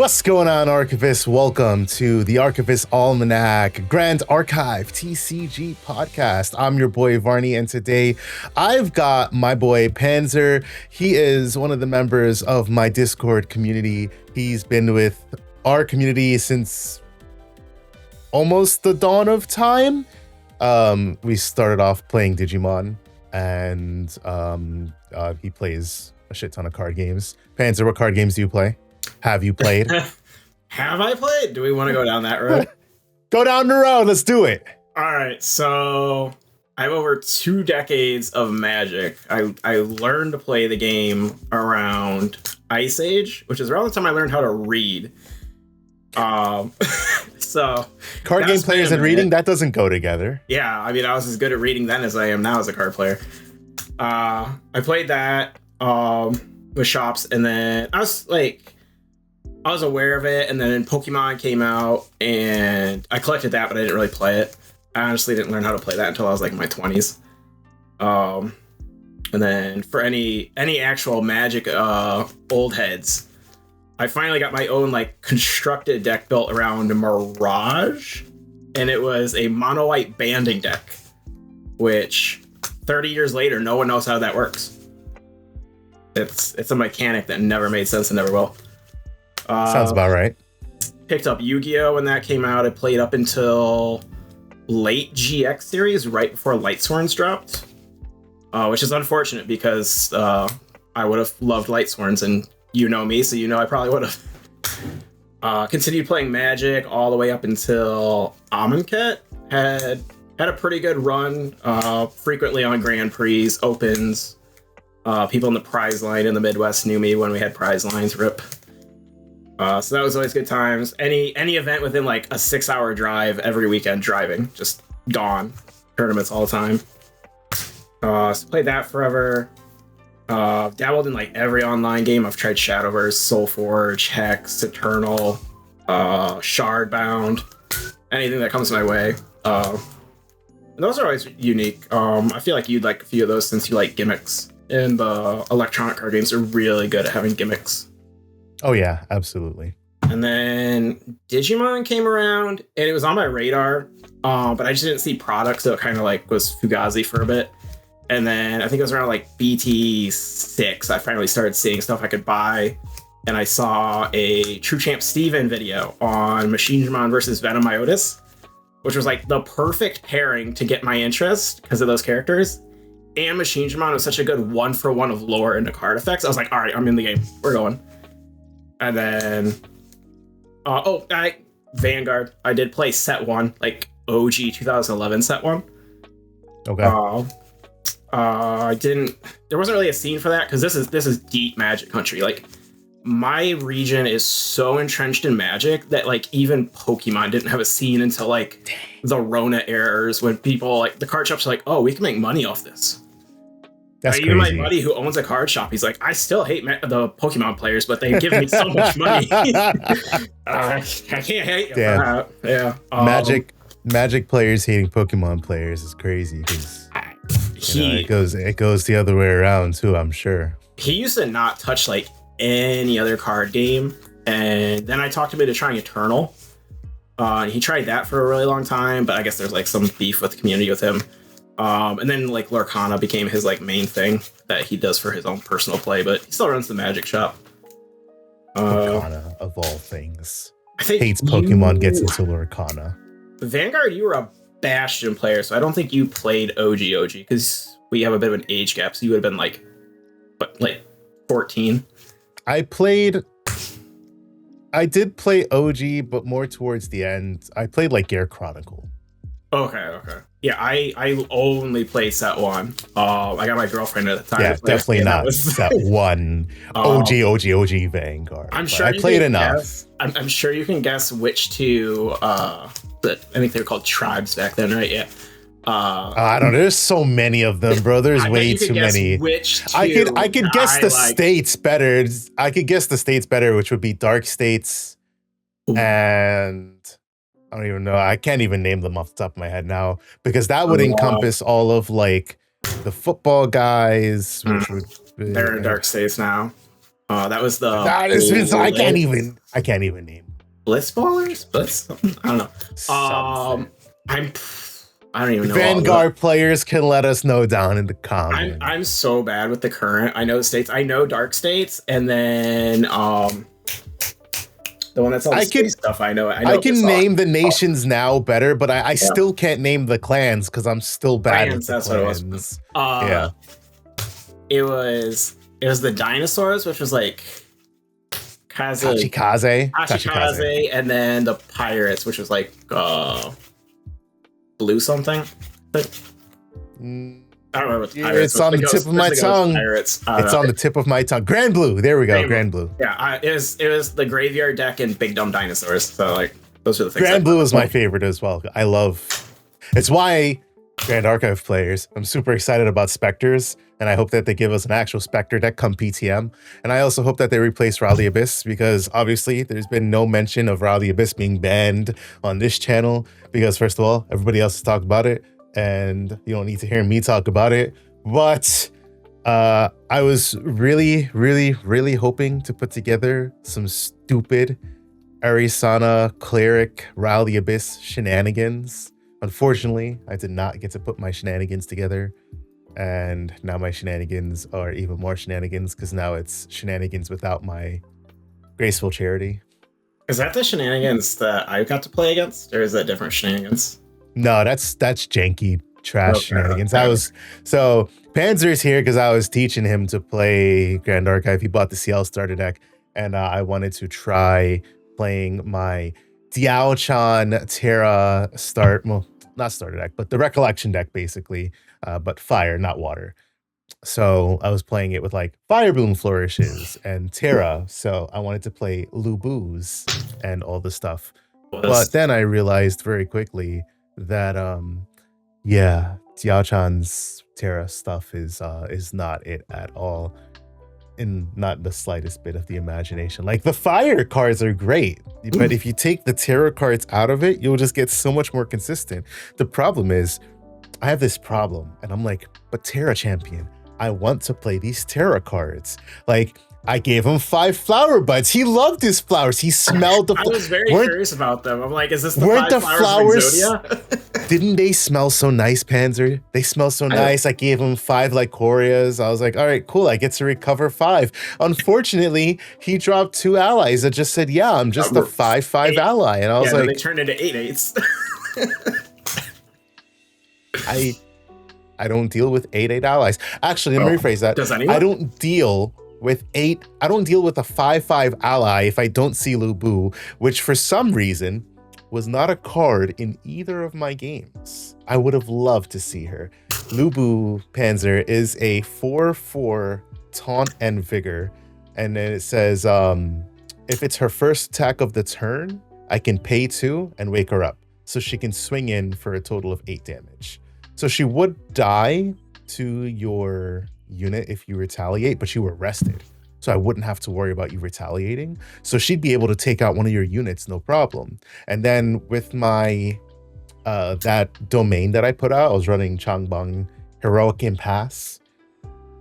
What's going on, Archivist? Welcome to the Archivist Almanac Grand Archive TCG podcast. I'm your boy Varni, and today I've got my boy Panzer. He is one of the members of my Discord community. He's been with our community since almost the dawn of time. We started off playing Digimon, and he plays a shit ton of card games. Panzer, what card games do you play? Have you played? Have I played? Do we want to go down that road? Go down the road. Let's do it. All right. So I have over 2 decades of Magic. I learned to play the game around Ice Age, which is around the time I learned how to read. So card game players and reading, that doesn't go together. Yeah. I mean, I was as good at reading then as I am now as a card player. I played that with shops, and then I was aware of it, and then Pokemon came out, and I collected that, but I didn't really play it. I honestly didn't learn how to play that until I was like in my 20s. And then for any actual Magic old heads, I finally got my own like constructed deck built around Mirage, and it was a mono white banding deck, which 30 years later, no one knows how that works. It's a mechanic that never made sense and never will. Sounds about right. Picked up Yu-Gi-Oh! When that came out. I played up until late GX series, right before Light Sworns dropped, which is unfortunate because I would have loved Light Sworns, and you know me, so you know I probably would have. Continued playing Magic all the way up until Almanac. Had a pretty good run, frequently on Grand Prix, Opens. People in the prize line in the Midwest knew me when we had prize lines, rip. So that was always good times. Any event within like a 6-hour drive every weekend driving, just gone. Tournaments all the time. So played that forever. Dabbled in like every online game. I've tried Shadowverse, Soulforge, Hex, Eternal, Shardbound, anything that comes my way. And those are always unique. I feel like you'd like a few of those since you like gimmicks. And the electronic card games are really good at having gimmicks. Oh yeah, absolutely. And then Digimon came around, and it was on my radar, but I just didn't see products, so it kind of like was fugazi for a bit. And then I think it was around like BT6, I finally started seeing stuff I could buy, and I saw a True Champ Steven video on Machinedramon versus Venomiotis, which was like the perfect pairing to get my interest because of those characters. And Machinedramon was such a good 1-for-1 of lore into card effects. I was like, all right, I'm in the game. We're going. And then, Vanguard. I did play set 1, like OG 2011 set 1. Okay. There wasn't really a scene for that because this is deep Magic country. Like, my region is so entrenched in Magic that like even Pokemon didn't have a scene until like the Rona eras, when people like the card shops are like, oh, we can make money off this. That's even crazy. My buddy who owns a card shop, he's like, I still hate the Pokemon players, but they give me so much money. I can't hate them. Yeah. Magic players hating Pokemon players is crazy because it goes the other way around too, I'm sure. He used to not touch like any other card game, and then I talked him into trying Eternal. He tried that for a really long time, but I guess there's like some beef with the community with him. And then like Lorcana became his like main thing that he does for his own personal play, but he still runs the Magic shop. Lorcana of all things. I think hates Pokemon, gets into Lorcana. Vanguard, you were a Bastion player, so I don't think you played OG because we have a bit of an age gap, so you would have been like 14. I did play OG, but more towards the end. I played like Gear Chronicle. Okay. Yeah, I only played set 1. I got my girlfriend at the time. Yeah, definitely not set 1. OG Vanguard. I'm sure I played enough. I'm sure you can guess which two. I think they were called tribes back then, right? Yeah. I don't know. There's so many of them, bro. There's way too many. Which two I could guess the states better. I could guess the states better, which would be Dark States, and I don't even know. I can't even name them off the top of my head now because that would encompass all of like the football guys, which would they're in Dark States now. That was the I can't even name Bliss Ballers? Bliss? I don't know. I don't even know. Vanguard players can let us know down in the comments. I'm so bad with the current. I know the states. I know Dark States, and then the one that's all the space stuff. I know. I can name the nations now better, but I still can't name the clans because I'm still bad with the that's clans. What it was. It was the dinosaurs, which was like Tachikaze, and then the pirates, which was like blue something. I don't remember what the pirates. It's on the tip of my tongue. It's on the tip of my tongue. Grand Blue. There we go. Grand Blue. Yeah, it was the graveyard deck and Big Dumb Dinosaurs. So like those are the things. Grand Blue is my favorite as well. I love. It's why Grand Archive players. I'm super excited about Spectres, and I hope that they give us an actual Spectre deck come PTM. And I also hope that they replace Ral the Abyss, because obviously there's been no mention of Ral the Abyss being banned on this channel, because first of all, everybody else has talked about it, and you don't need to hear me talk about it. But I was really, really, really hoping to put together some stupid Arisana Cleric Ral the Abyss shenanigans. Unfortunately, I did not get to put my shenanigans together, and now my shenanigans are even more shenanigans, because now it's shenanigans without my graceful charity. Is that the shenanigans that I got to play against, or is that different shenanigans? No, that's janky trash shenanigans. So Panzer's here because I was teaching him to play Grand Archive. He bought the CL starter deck, and I wanted to try playing my Diao-chan Terra not starter deck, but the Recollection deck basically, but fire, not water. So I was playing it with like Fire Bloom Flourishes and Terra. So I wanted to play Lubu's and all the stuff. But then I realized very quickly that Diao-chan's Terra stuff is not it at all. In not the slightest bit of the imagination. Like, the fire cards are great, but if you take the Terra cards out of it, you'll just get so much more consistent. The problem is, I have this problem, and I'm like, but Terra champion, I want to play these Terra cards. Like, I gave him 5 flower buds. He loved his flowers. He smelled the flowers. I was very curious about them. I'm like, is this the 5 flowers from Exodia? Didn't they smell so nice, Panzer? They smell so nice. I gave him 5 Lycorias. I was like, all right, cool. I get to recover 5. Unfortunately, he dropped 2 allies that just said, yeah, I'm just a 5/5 ally. And I was like, they turned into 8/8s. I don't deal with 8/8 allies. Actually, let me rephrase that. Does anyone? I don't deal with a 5/5 ally if I don't see Lubu, which for some reason was not a card in either of my games. I would have loved to see her. Lubu Panzer is a 4/4 taunt and vigor, and then it says if it's her first attack of the turn, I can pay 2 and wake her up, so she can swing in for a total of 8 damage. So she would die to your unit if you retaliate, but you were rested, so I wouldn't have to worry about you retaliating. So she'd be able to take out one of your units, no problem. And then with my that domain that I put out, I was running Changbang Heroic Impasse.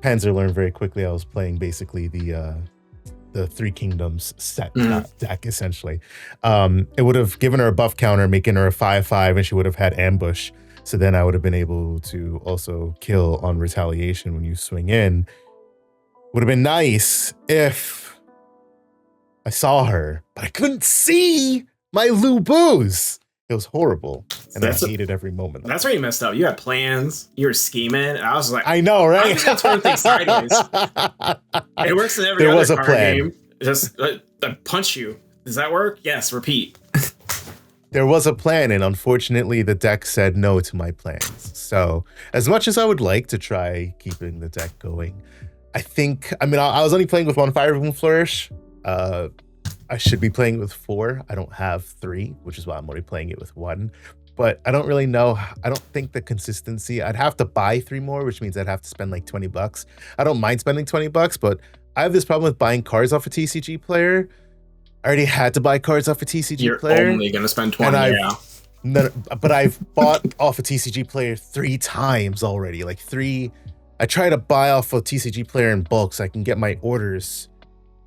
Panzer learned very quickly I was playing basically the Three Kingdoms set deck, essentially. It would have given her a buff counter, making her a 5/5, and she would have had ambush. So then I would have been able to also kill on retaliation when you swing in. Would have been nice if I saw her, but I couldn't see my Lubus. It was horrible, and I hated every moment. That's where you messed up. You had plans. You were scheming. And I was like, I know, right? I'm just gonna turn things sideways. It works in every other card game. Just punch you. Does that work? Yes. Repeat. There was a plan, and unfortunately the deck said no to my plans. So as much as I would like to try keeping the deck going, I was only playing with 1 Fire Bloom Flourish. I should be playing with 4. I don't have 3, which is why I'm only playing it with 1. But I don't really know. I don't think the consistency, I'd have to buy 3 more, which means I'd have to spend like $20. I don't mind spending $20, but I have this problem with buying cards off a TCG player. I already had to buy cards off a TCG player. You're only going to spend 20, but I've bought off a TCG player 3 times already. Like 3. I try to buy off a TCG player in bulk so I can get my orders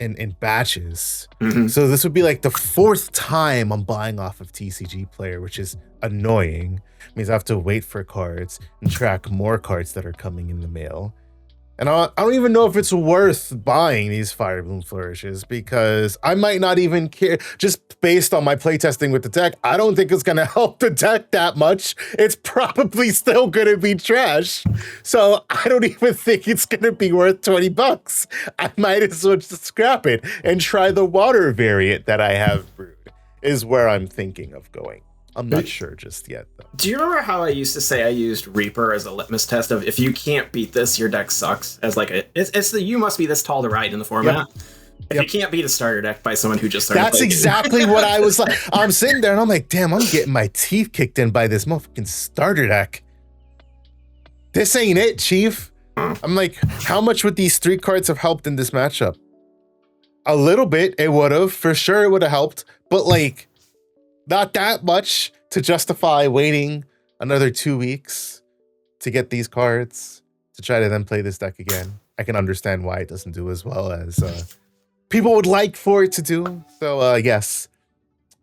in batches. Mhm. So this would be like the fourth time I'm buying off of TCG Player, which is annoying. It means I have to wait for cards and track more cards that are coming in the mail. And I don't even know if it's worth buying these Firebloom Flourishes, because I might not even care. Just based on my playtesting with the deck, I don't think it's going to help the deck that much. It's probably still going to be trash. So I don't even think it's going to be worth $20. I might as well just scrap it and try the water variant that I have brewed, is where I'm thinking of going. I'm not sure just yet, though. Do you remember how I used to say I used Reaper as a litmus test of if you can't beat this, your deck sucks? As like it's the you must be this tall to ride in the format. Yep. If you can't beat a starter deck by someone who just started That's exactly what I was like. I'm sitting there and I'm like, damn, I'm getting my teeth kicked in by this motherfucking starter deck. This ain't it, Chief. I'm like, how much would these 3 cards have helped in this matchup? A little bit, it would have. For sure, it would have helped. But like, not that much to justify waiting another 2 weeks to get these cards to try to then play this deck again. I can understand why it doesn't do as well as people would like for it to do. So yes,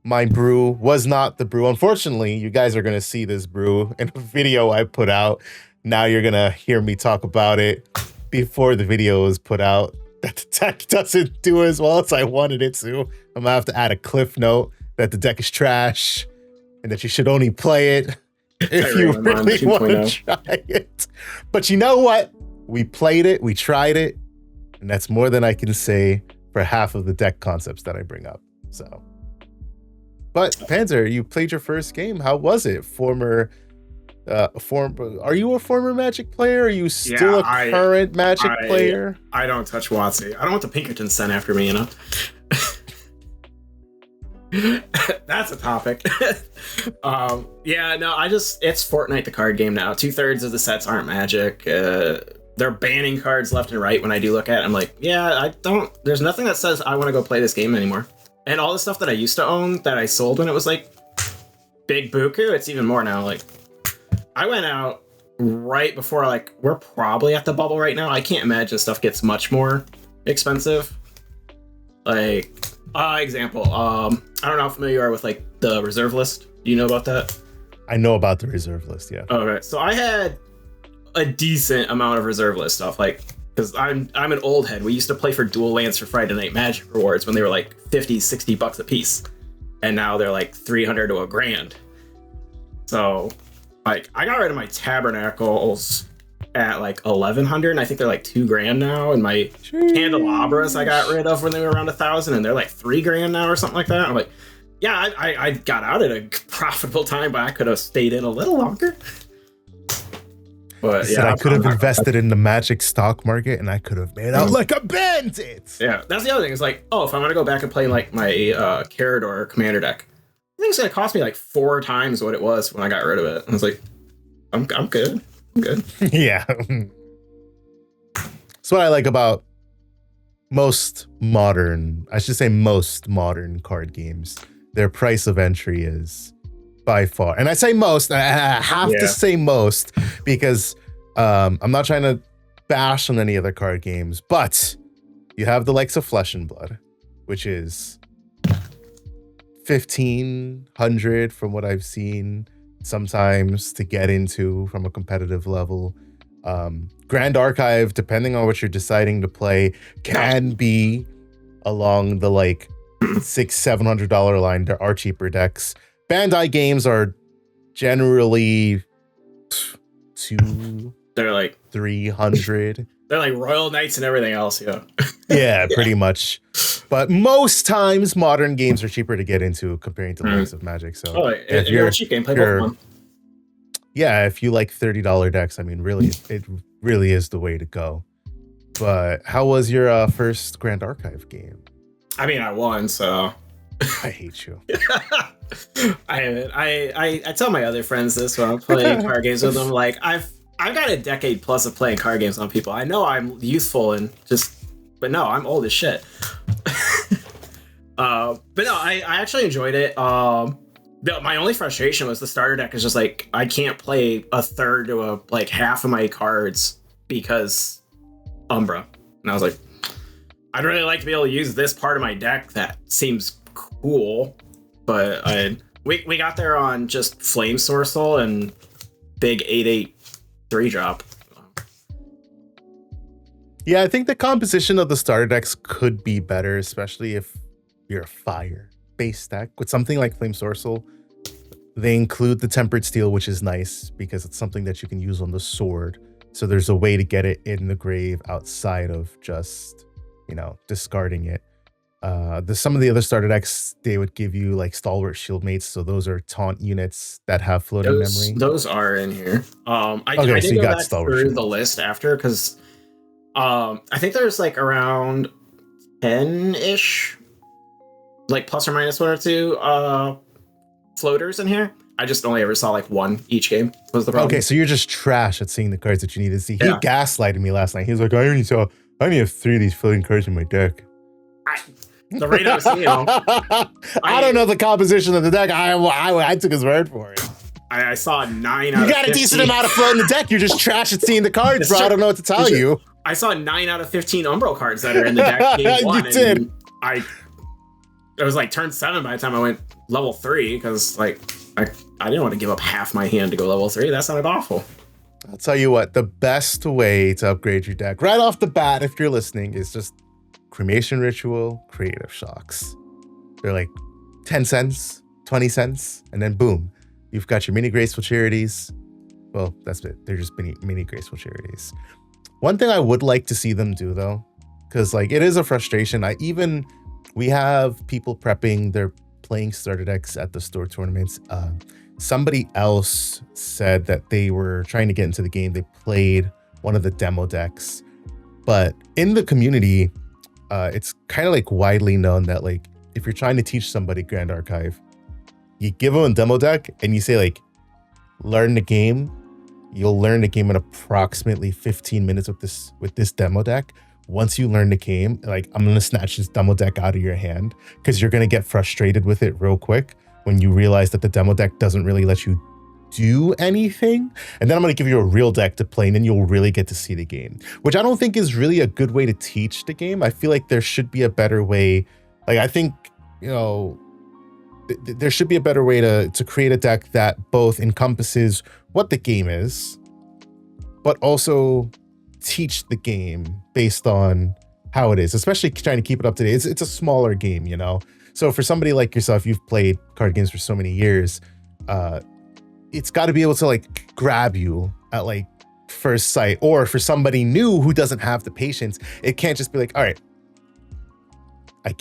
my brew was not the brew. Unfortunately, you guys are going to see this brew in a video I put out. Now you're going to hear me talk about it before the video is put out. That the deck doesn't do as well as I wanted it to. I'm going to have to add a cliff note that the deck is trash and that you should only play it if you really want to try it. But you know what? We played it, we tried it, and that's more than I can say for half of the deck concepts that I bring up. So, but Panzer, you played your first game. How was it? Are you a former Magic player? Are you still a current Magic player? I don't touch WotC. I don't want the Pinkertons sent after me, you know? That's a topic. It's Fortnite the card game now. 2/3 of the sets aren't Magic. They're banning cards left and right when I do look at it. I'm like, there's nothing that says I want to go play this game anymore. And all the stuff that I used to own that I sold when it was like big buku, it's even more now. Like, I went out right before, like, we're probably at the bubble right now. I can't imagine stuff gets much more expensive. Like, example, I don't know how familiar you are with like the reserve list. Do you know about that? I know about the reserve list, yeah. Okay, so I had a decent amount of reserve list stuff, like, because I'm an old head. We used to play for dual lands for Friday Night Magic rewards when they were like $50-$60 a piece, and now they're like $300 to $1,000. So, like, I got rid of my tabernacles at like 1,100, and I think they're like $2,000 now. And my candelabras I got rid of when they were around 1,000, and they're like $3,000 now or something like that. I'm like, yeah, I got out at a profitable time, but I could have stayed in a little longer. But I could have invested in the Magic stock market, and I could have made out like a bandit. Yeah, that's the other thing. Is like, if I want to go back and play like my Carador commander deck, I think it's gonna cost me like 4 times what it was when I got rid of it. I was like, I'm good. I'm good. Yeah. That's what I like about most modern card games. Their price of entry is by far, and I say most, I have to say most, because I'm not trying to bash on any other card games, but you have the likes of Flesh and Blood, which is $1,500 from what I've seen sometimes to get into from a competitive level. Grand Archive, depending on what you're deciding to play, can be along the like $600-$700 line. There are cheaper decks. Bandai games are generally they're like $300. They're like Royal Knights and everything else, yeah. Yeah, pretty much. But most times, modern games are cheaper to get into comparing to the likes of Magic. So if you're a cheap game, play both. Yeah, if you like $30 decks, I mean, really, it really is the way to go. But how was your first Grand Archive game? I mean, I won, so I hate you. I tell my other friends this when I'm playing card games with them. Like, I've got a decade plus of playing card games on people. I know I'm youthful but no, I'm old as shit. But no, I actually enjoyed it. My only frustration was the starter deck is just like, I can't play a third to half of my cards because Umbra. And I was like, I'd really like to be able to use this part of my deck. That seems cool, but we got there on just Flame Sorcel and big 8/8 3-drop. Yeah, I think the composition of the starter decks could be better, especially if you're a fire-based deck. With something like Flame Sorcel, they include the Tempered Steel, which is nice because it's something that you can use on the sword. So there's a way to get it in the grave outside of just, discarding it. Some of the other starter decks, they would give you like Stalwart Shieldmates. So those are taunt units that have floating memory. Those are in here. I so did you go got back Stalwart through Shieldmates. the list after because I think there's like around 10-ish, like plus or minus 1 or 2 floaters in here. I just only ever saw like one each game was the problem. Okay, so you're just trash at seeing the cards that you need to see. He gaslighted me last night. He was like, I only have 3 of these floating cards in my deck. The rate I was seeing them, I don't know the composition of the deck. I took his word for it. I saw 9 out of 15. You got a decent amount of float in the deck. You're just trash at seeing the cards, bro. I don't know what to tell you. I saw 9 out of 15 Umbral cards that are in the deck. Game 1, you did. And it was like turn 7 by the time I went level 3 because like I didn't want to give up half my hand to go level 3. That sounded awful. I'll tell you what, the best way to upgrade your deck right off the bat, if you're listening, is just Cremation Ritual, Creative Shocks. They're like 10 cents, 20 cents, and then boom, you've got your mini Graceful Charities. Well, that's it. They're just mini Graceful Charities. One thing I would like to see them do though, because like it is a frustration. We have people prepping their playing starter decks at the store tournaments. Somebody else said that they were trying to get into the game. They played one of the demo decks, but in the community, it's kind of like widely known that like if you're trying to teach somebody Grand Archive, you give them a demo deck and you say like, learn the game. You'll learn the game in approximately 15 minutes with this demo deck. Once you learn the game, like I'm gonna snatch this demo deck out of your hand because you're gonna get frustrated with it real quick when you realize that the demo deck doesn't really let you do anything. And then I'm gonna give you a real deck to play, and then you'll really get to see the game, which I don't think is really a good way to teach the game. I feel like there should be a better way. Like I think, there should be a better way to create a deck that both encompasses what the game is, but also teach the game based on how it is, especially trying to keep it up to date. It's a smaller game, So for somebody like yourself, you've played card games for so many years, it's got to be able to like grab you at like first sight. Or for somebody new who doesn't have the patience, it can't just be like, all right,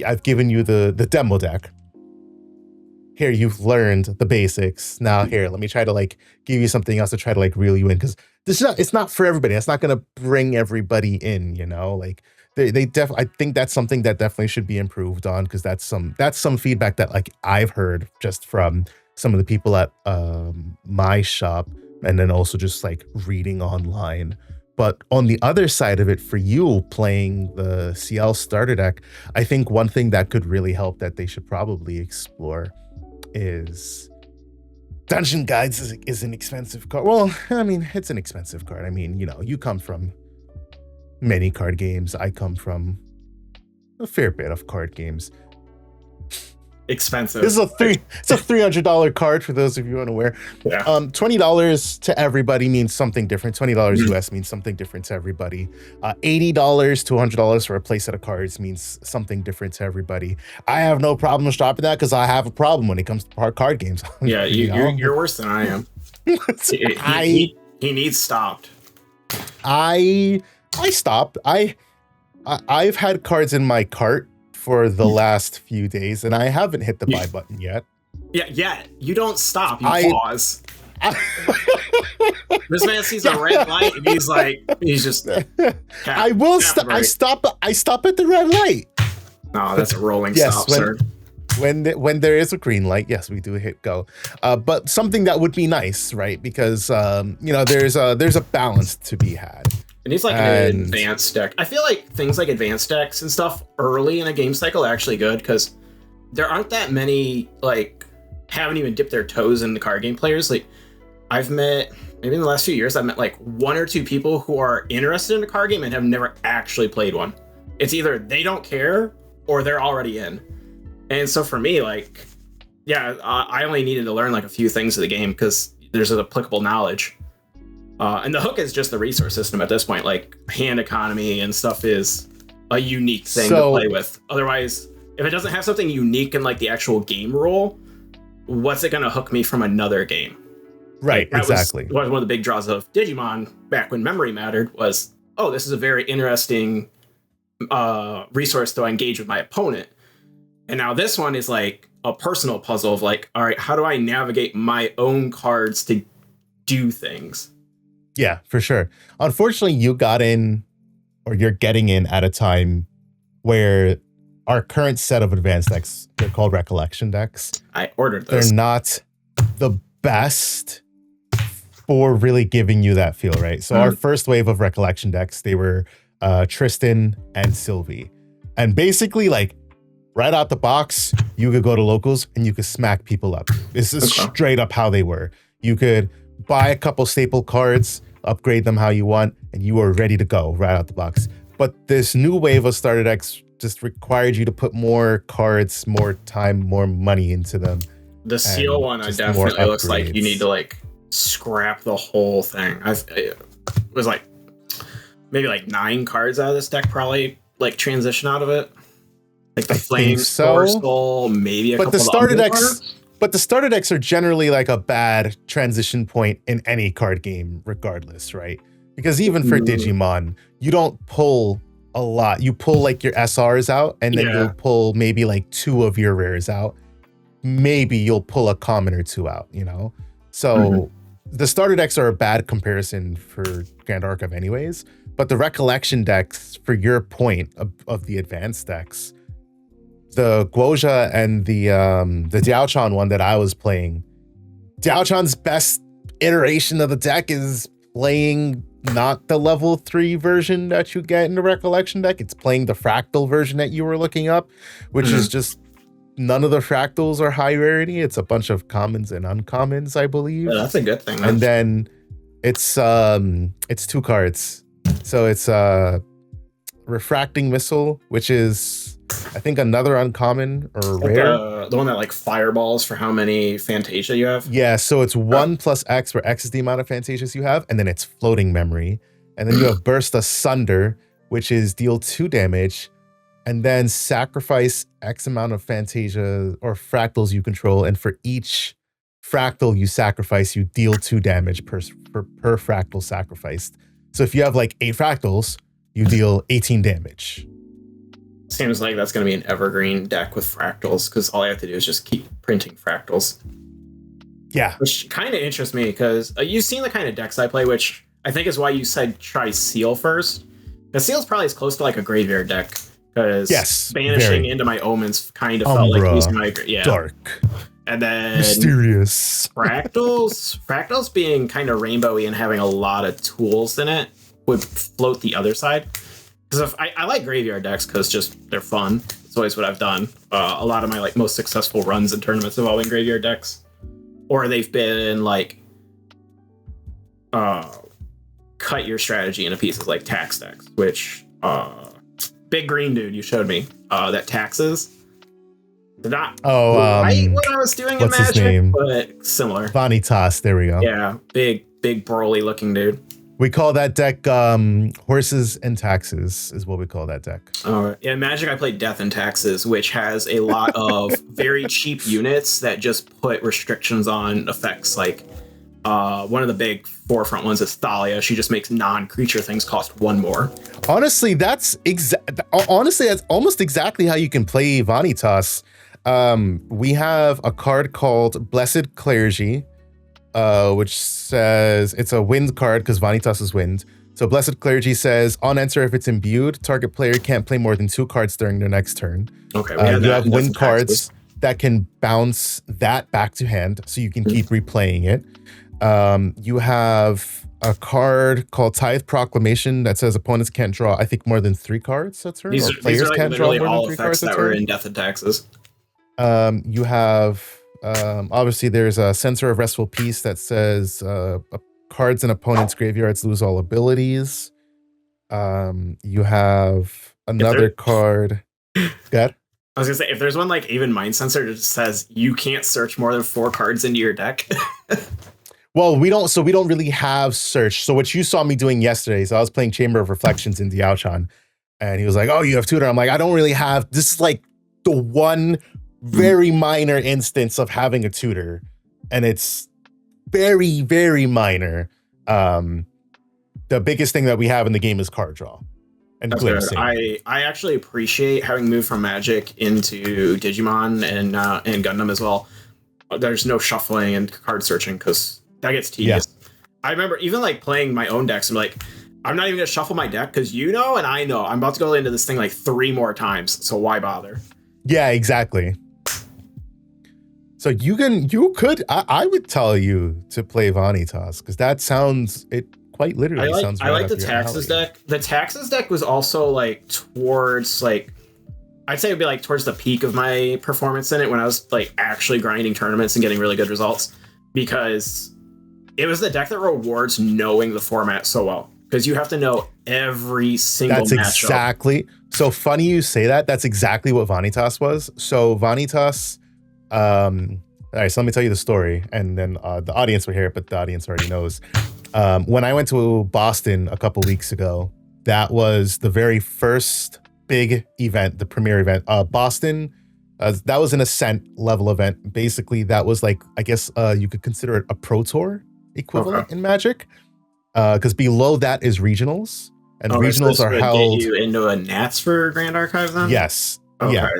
I've given you the demo deck. Here, you've learned the basics. Now here, let me try to like give you something else to try to like reel you in, because it's not for everybody. It's not gonna bring everybody in, Like I think that's something that definitely should be improved on, because that's some feedback that like I've heard just from some of the people at my shop, and then also just like reading online. But on the other side of it, for you playing the CL starter deck, I think one thing that could really help that they should probably explore is Dungeon Guides is an expensive card. Well, I mean, it's an expensive card. I mean, you come from many card games. I come from a fair bit of card games. Expensive. This is it's a $300 card for those of you unaware. Yeah. $20 to everybody means something different. $20 US means something different to everybody. $80 to $100 for a play set of cards means something different to everybody. I have no problem stopping that because I have a problem when it comes to card games. Yeah, you're worse than I am. He needs stopped. I stopped. I've had cards in my cart for the last few days, and I haven't hit the buy button yet. Yeah. You don't stop. You pause. This man sees a red light, and he's just. I will stop. I stop at the red light. No, that's a rolling stop, sir. When there is a green light, yes, we do hit go. But something that would be nice, right? Because there's a balance to be had. It needs like an advanced deck. I feel like things like advanced decks and stuff early in a game cycle are actually good, because there aren't that many like haven't even dipped their toes in the card game players. Like I've met, maybe in the last few years, I've met like 1 or 2 people who are interested in a card game and have never actually played one. it's either they don't care or they're already in. And so for me, like, yeah, I only needed to learn like a few things of the game because there's an applicable knowledge. And the hook is just the resource system at this point. Like hand economy and stuff is a unique thing to play with. Otherwise, if it doesn't have something unique in like the actual game rule, what's it going to hook me from another game? Right, like, exactly. Was one of the big draws of Digimon back when memory mattered was, oh, this is a very interesting resource to engage with my opponent. And now this one is like a personal puzzle of like, all right, how do I navigate my own cards to do things? Yeah, for sure. Unfortunately, you got in, or you're getting in at a time where our current set of advanced decks, they're called recollection decks. I ordered those. They're not the best for really giving you that feel, right? So our first wave of recollection decks, they were Tristan and Sylvie. And basically, like, right out the box, you could go to locals and you could smack people up. This is straight up how they were. You could buy a couple staple cards, upgrade them how you want, and you are ready to go right out the box. But this new wave of starter decks just required you to put more cards, more time, more money into them. The seal one, I definitely looks like you need to like scrap the whole thing. It was like maybe like 9 cards out of this deck, probably like transition out of it. Like the Flame Soul, maybe a couple of starter decks. But the starter decks are generally like a bad transition point in any card game, regardless, right? Because even for Digimon, you don't pull a lot. You pull like your SRs out, and then you'll pull maybe like 2 of your rares out. Maybe you'll pull a common or 2 out, you know? So the starter decks are a bad comparison for Grand Archive anyways. But the recollection decks, for your point of the advanced decks, the Guoja and the Diaochan one that I was playing, Diaochan's best iteration of the deck is playing not the level 3 version that you get in the recollection deck. It's playing the fractal version that you were looking up, which is just none of the fractals are high rarity. It's a bunch of commons and uncommons, I believe. Yeah, that's a good thing. And then it's 2 cards. So it's Refracting Missile, which is I think another uncommon or like rare. The one that like fireballs for how many Fantasia you have? Yeah, so it's 1 plus X, where X is the amount of Fantasias you have, and then it's floating memory. And then you have Burst Asunder, which is deal 2 damage, and then sacrifice X amount of Fantasia or fractals you control, and for each fractal you sacrifice, you deal 2 damage per fractal sacrificed. So if you have like 8 fractals, you deal 18 damage. Seems like that's going to be an evergreen deck with fractals, because all I have to do is just keep printing fractals. Yeah. Which kind of interests me, because you've seen the kind of decks I play, which I think is why you said try Seal first. Because Seal's probably as close to like a graveyard deck, because banishing into my omens kind of felt like using my... Dark. And then... Mysterious. Fractals being kind of rainbowy and having a lot of tools in it would float the other side. Because I like graveyard decks because just they're fun. It's always what I've done. A lot of my like most successful runs in tournaments have all been graveyard decks, or they've been like cut your strategy into pieces, like tax decks. Which big green dude you showed me that taxes did not quite what I was doing in Magic, but similar. Vanitas, there we go. Yeah, big broly looking dude. We call that deck Horses and Taxes is what we call that deck. Yeah, Magic I played Death and Taxes, which has a lot of very cheap units that just put restrictions on effects. Like one of the big forefront ones is Thalia. She just makes non-creature things cost 1 more. Honestly, that's almost exactly how you can play Vanitas. We have a card called Blessed Clergy, which says it's a wind card because Vanitas is wind. So Blessed Clergy says, on enter, if it's imbued, target player can't play more than 2 cards during their next turn. Okay, you have wind cards that can bounce that back to hand, so you can keep replaying it. You have a card called Tithe Proclamation that says opponents can't draw, I think, more than 3 cards a turn. These are like can't draw more all than 3 effects cards a that turn. were in Death and Taxes. You have obviously there's a Censor of Restful Peace that says cards in opponents' graveyards lose all abilities. You have another card. Good. I was gonna say, if there's one like even Mind Sensor that just says you can't search more than 4 cards into your deck. Well, we don't really have search. So what you saw me doing yesterday, so I was playing Chamber of Reflections in Diaochan, and he was like, "Oh, you have tutor." I'm like, "I don't really have." This is like the one very minor instance of having a tutor, and it's very, very minor. The biggest thing that we have in the game is card draw and glimpse. I actually appreciate having moved from Magic into Digimon and Gundam as well. There's no shuffling and card searching because that gets tedious. Yeah. I remember even like playing my own decks. I'm like, I'm not even gonna shuffle my deck because you know and I know I'm about to go into this thing like 3 more times. So why bother? Yeah, exactly. So I would tell you to play Vanitas because that sounds quite literally sounds. I like the Taxes deck. The Taxes deck was also like towards like I'd say it'd be like towards the peak of my performance in it when I was like actually grinding tournaments and getting really good results because it was the deck that rewards knowing the format so well because you have to know every single matchup. That's exactly. So funny you say that. That's exactly what Vanitas was. So Vanitas. All right, so let me tell you the story, and then the audience will hear it, but the audience already knows. When I went to Boston a couple weeks ago, that was the very first big event, the premier event. Boston, that was an Ascent level event. Basically, that was like, I guess you could consider it a Pro Tour equivalent in Magic, because below that is regionals, and regionals are held. Get you into a Nats for Grand Archive then? Yes. Okay. Yeah.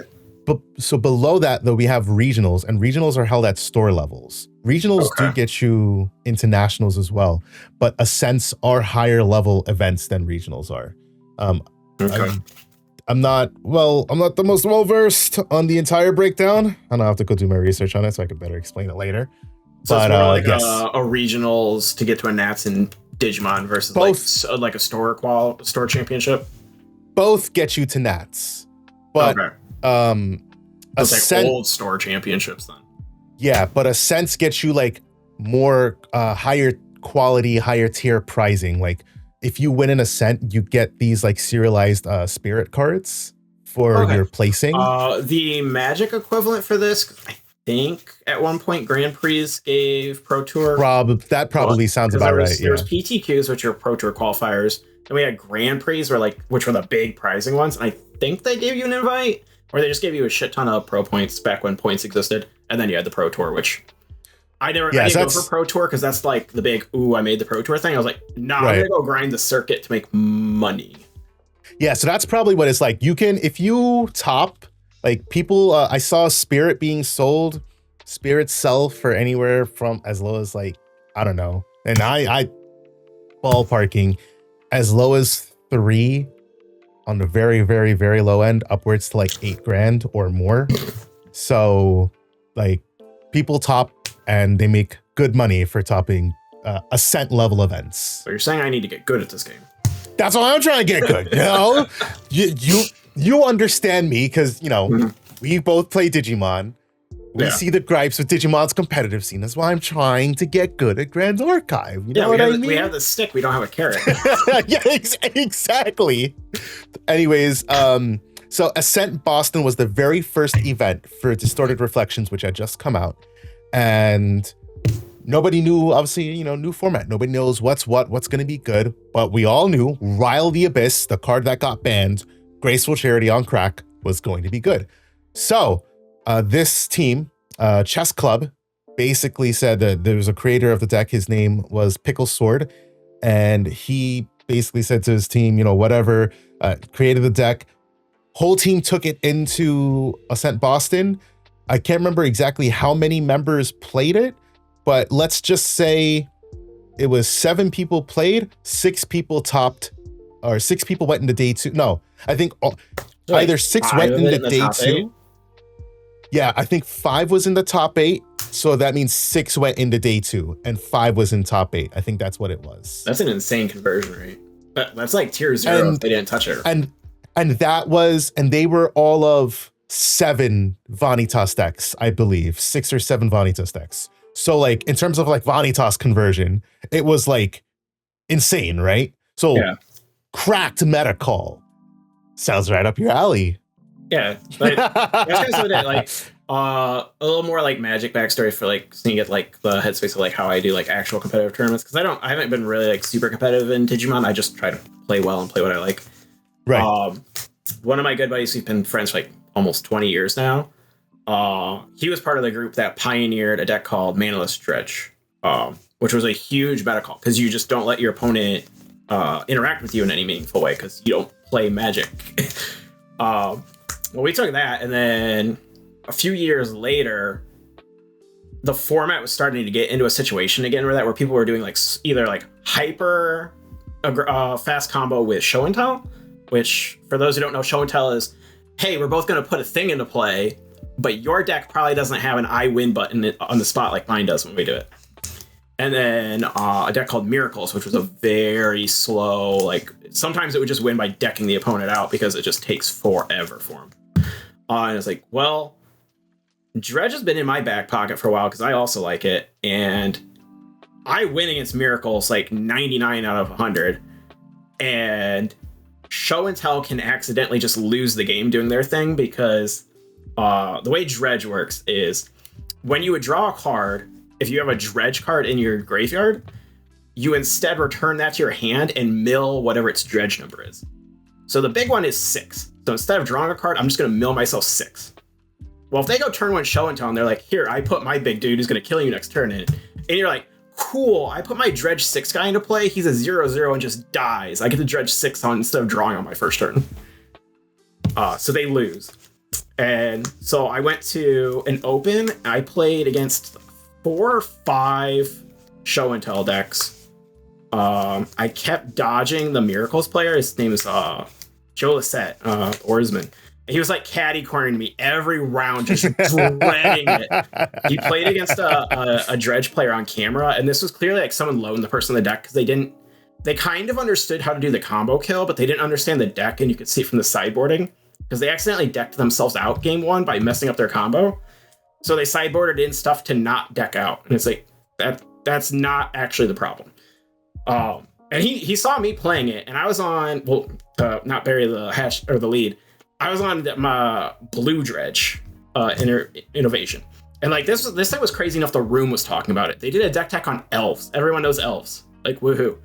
But so below that, though, we have regionals, and regionals are held at store levels. Regionals do get you into nationals as well, but Ascents are higher level events than regionals are. I'm not the most well versed on the entire breakdown. And I'll have to go do my research on it so I can better explain it later. So but it's more like yes. A regionals to get to a Nats and Digimon versus both, like a store championship. Both get you to Nats, but. Okay. It's like old store championships then. Yeah, but Ascents gets you like more higher quality, higher tier pricing. Like if you win an Ascent, you get these like serialized spirit cards for your placing. The Magic equivalent for this, I think at one point Grand Prix gave Pro Tour. That probably sounds about right. There was PTQs, which are Pro Tour qualifiers, and we had Grand Prix which were the big pricing ones. And I think they gave you an invite. Or they just gave you a shit ton of pro points back when points existed. And then you had the Pro Tour, which I didn't go for Pro Tour because that's like the big, I made the Pro Tour thing. I was like, I'm going to go grind the circuit to make money. Yeah, so that's probably what it's like. You can, if you top, like people, I saw Spirit being sold. Spirit sell for anywhere from as low as like, I don't know. And I ballparking as low as 3 on the very, very, very low end, upwards to like $8,000 or more. So like people top and they make good money for topping Ascent level events. So you're saying I need to get good at this game. That's why I'm trying to get good. You know, you understand me because, you know, we both play Digimon. We see the gripes with Digimon's competitive scene. That's why I'm trying to get good at Grand Archive. You know what I mean? We have the stick. We don't have a carrot. Yeah, exactly. Anyways, so Ascent Boston was the very first event for Distorted Reflections, which had just come out. And nobody knew, obviously, you know, new format. Nobody knows what's going to be good. But we all knew Rile the Abyss, the card that got banned, Graceful Charity on crack, was going to be good. So this team, Chess Club, basically said that there was a creator of the deck. His name was Pickle Sword. And he basically said to his team, you know, whatever, created the deck. Whole team took it into Ascent Boston. I can't remember exactly how many members played it, but let's just say it was 7 people played, 6 people topped, or 6 people went into day 2. No, I think either 6 went into day 2. Yeah, I think 5 was in the top 8. So that means 6 went into day 2 and 5 was in top 8. I think that's what it was. That's an insane conversion rate. That's like tier 0 if they didn't touch it. And they were all of 7 Vanitas decks, I believe. 6 or 7 Vanitas decks. So like in terms of like Vanitas conversion, it was like insane, right? So cracked meta call. Sounds right up your alley. Yeah, like that's kind of it. Like a little more like Magic backstory for like seeing it like the headspace of like how I do like actual competitive tournaments, because I haven't been really like super competitive in Digimon. I just try to play well and play what I like. Right. One of my good buddies, we've been friends for like almost 20 years now. He was part of the group that pioneered a deck called Manaless Dredge, which was a huge meta call because you just don't let your opponent interact with you in any meaningful way because you don't play Magic. Well, we took that, and then a few years later, the format was starting to get into a situation again where people were doing like either like hyper fast combo with show and tell, which for those who don't know, show and tell is, hey, we're both going to put a thing into play, but your deck probably doesn't have an I win button on the spot like mine does when we do it. And then a deck called Miracles, which was a very slow, like sometimes it would just win by decking the opponent out because it just takes forever for him. And it's like, well, Dredge has been in my back pocket for a while because I also like it. And I win against Miracles like 99 out of 100. And Show and Tell can accidentally just lose the game doing their thing because the way Dredge works is when you would draw a card, if you have a Dredge card in your graveyard, you instead return that to your hand and mill whatever its Dredge number is. So the big one is 6. So instead of drawing a card, I'm just going to mill myself 6. Well, if they go turn 1 show and tell, and they're like, here, I put my big dude who's going to kill you next turn in. And you're like, cool, I put my Dredge 6 guy into play. He's a 0/0 and just dies. I get to Dredge 6 on instead of drawing on my first turn. So they lose. And so I went to an open. I played against 4 or 5 show and tell decks. I kept dodging the Miracles player. His name is Joe Lissette, Oarsman. He was like caddy cornering me every round, just dreading it. He played against a Dredge player on camera, and this was clearly like someone loaned the person the deck because they kind of understood how to do the combo kill, but they didn't understand the deck, and you could see it from the sideboarding because they accidentally decked themselves out game 1 by messing up their combo. So they sideboarded in stuff to not deck out, and it's like that's not actually the problem. And he saw me playing it, and I was on not bury the hash or the lead. I was on my blue Dredge innovation, and like this thing was crazy enough. The room was talking about it. They did a deck tech on elves. Everyone knows elves, like woohoo.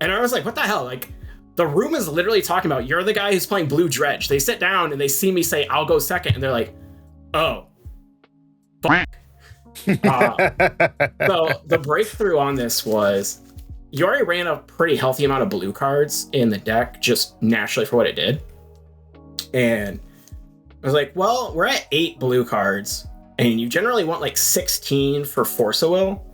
And I was like, what the hell? Like the room is literally talking about you're the guy who's playing blue Dredge. They sit down and they see me say I'll go second, and they're like, oh. So the breakthrough on this was you already ran a pretty healthy amount of blue cards in the deck just naturally for what it did. And I was like, well, we're at 8 blue cards, and you generally want like 16 for Force of Will.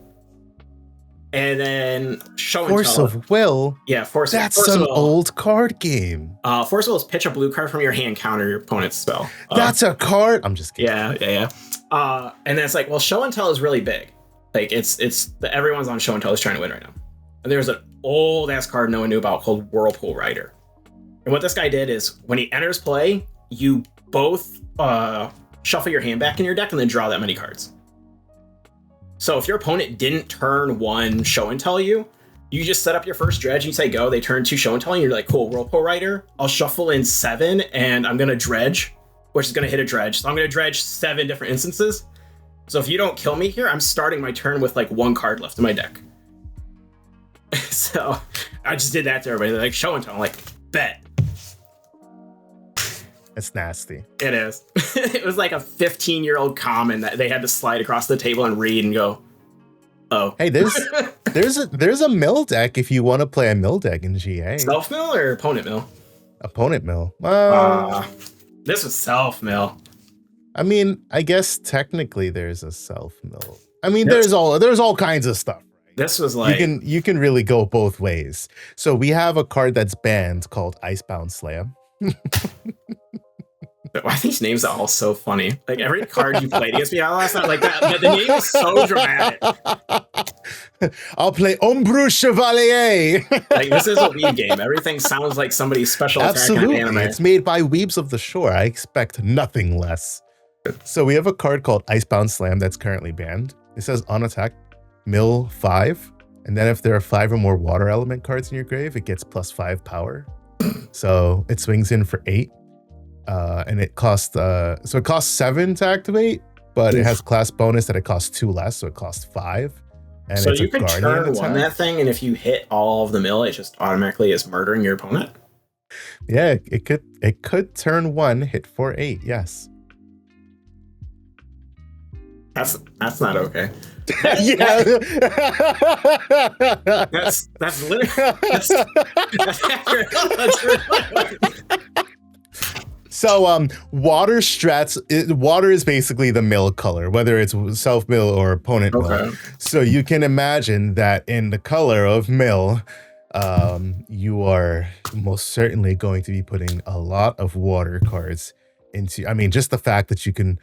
And then Show and Force Tell. of Will? Yeah, Force That's Force an of Will. old card game. Force of Will is pitch a blue card from your hand, counter your opponent's spell. That's a card? I'm just kidding. Yeah. And then it's like, well, Show and Tell is really big. Like everyone's on Show and Tell is trying to win right now. And there's an old ass card no one knew about called Whirlpool Rider. And what this guy did is when he enters play, you both shuffle your hand back in your deck and then draw that many cards. So if your opponent didn't turn 1 show and tell you just set up your first dredge, you say go, they turn 2 show and tell, and you're like, cool, Whirlpool Rider. I'll shuffle in 7 and I'm going to dredge, which is going to hit a dredge. So I'm going to dredge 7 different instances. So if you don't kill me here, I'm starting my turn with like 1 card left in my deck. So I just did that to everybody. They're like, show and tell. I'm like, bet. It's nasty. It is. It was like a 15-year-old common that they had to slide across the table and read and go, oh. Hey, there's a mill deck if you want to play a mill deck in GA. Self mill or opponent mill? Opponent mill. This was self mill. I mean, I guess technically there's a self mill. I mean, there's all kinds of stuff. This was like you can really go both ways. So we have a card that's banned called Icebound Slam. Why are these names all so funny? Like every card you played against me last night, like that, the name is so dramatic. I'll play Ombre Chevalier. Like this is a weeb game. Everything sounds like somebody's special attack in an anime. It's made by Weebs of the Shore. I expect nothing less. So we have a card called Icebound Slam that's currently banned. It says on attack, mill 5. And then if there are 5 or more water element cards in your grave, it gets +5 power. So it swings in for 8. And it costs it costs 7 to activate, but it has class bonus that it costs 2 less, so it costs 5. And so it's you can turn one that thing, and if you hit all of the mill, it just automatically is murdering your opponent. Yeah, it could turn 1, hit for 8. Yes. That's not okay. Yeah. That's literally So water strats, water is basically the mill color, whether it's self mill or opponent mill. So you can imagine that in the color of mill, you are most certainly going to be putting a lot of water cards into, I mean, just the fact that you can,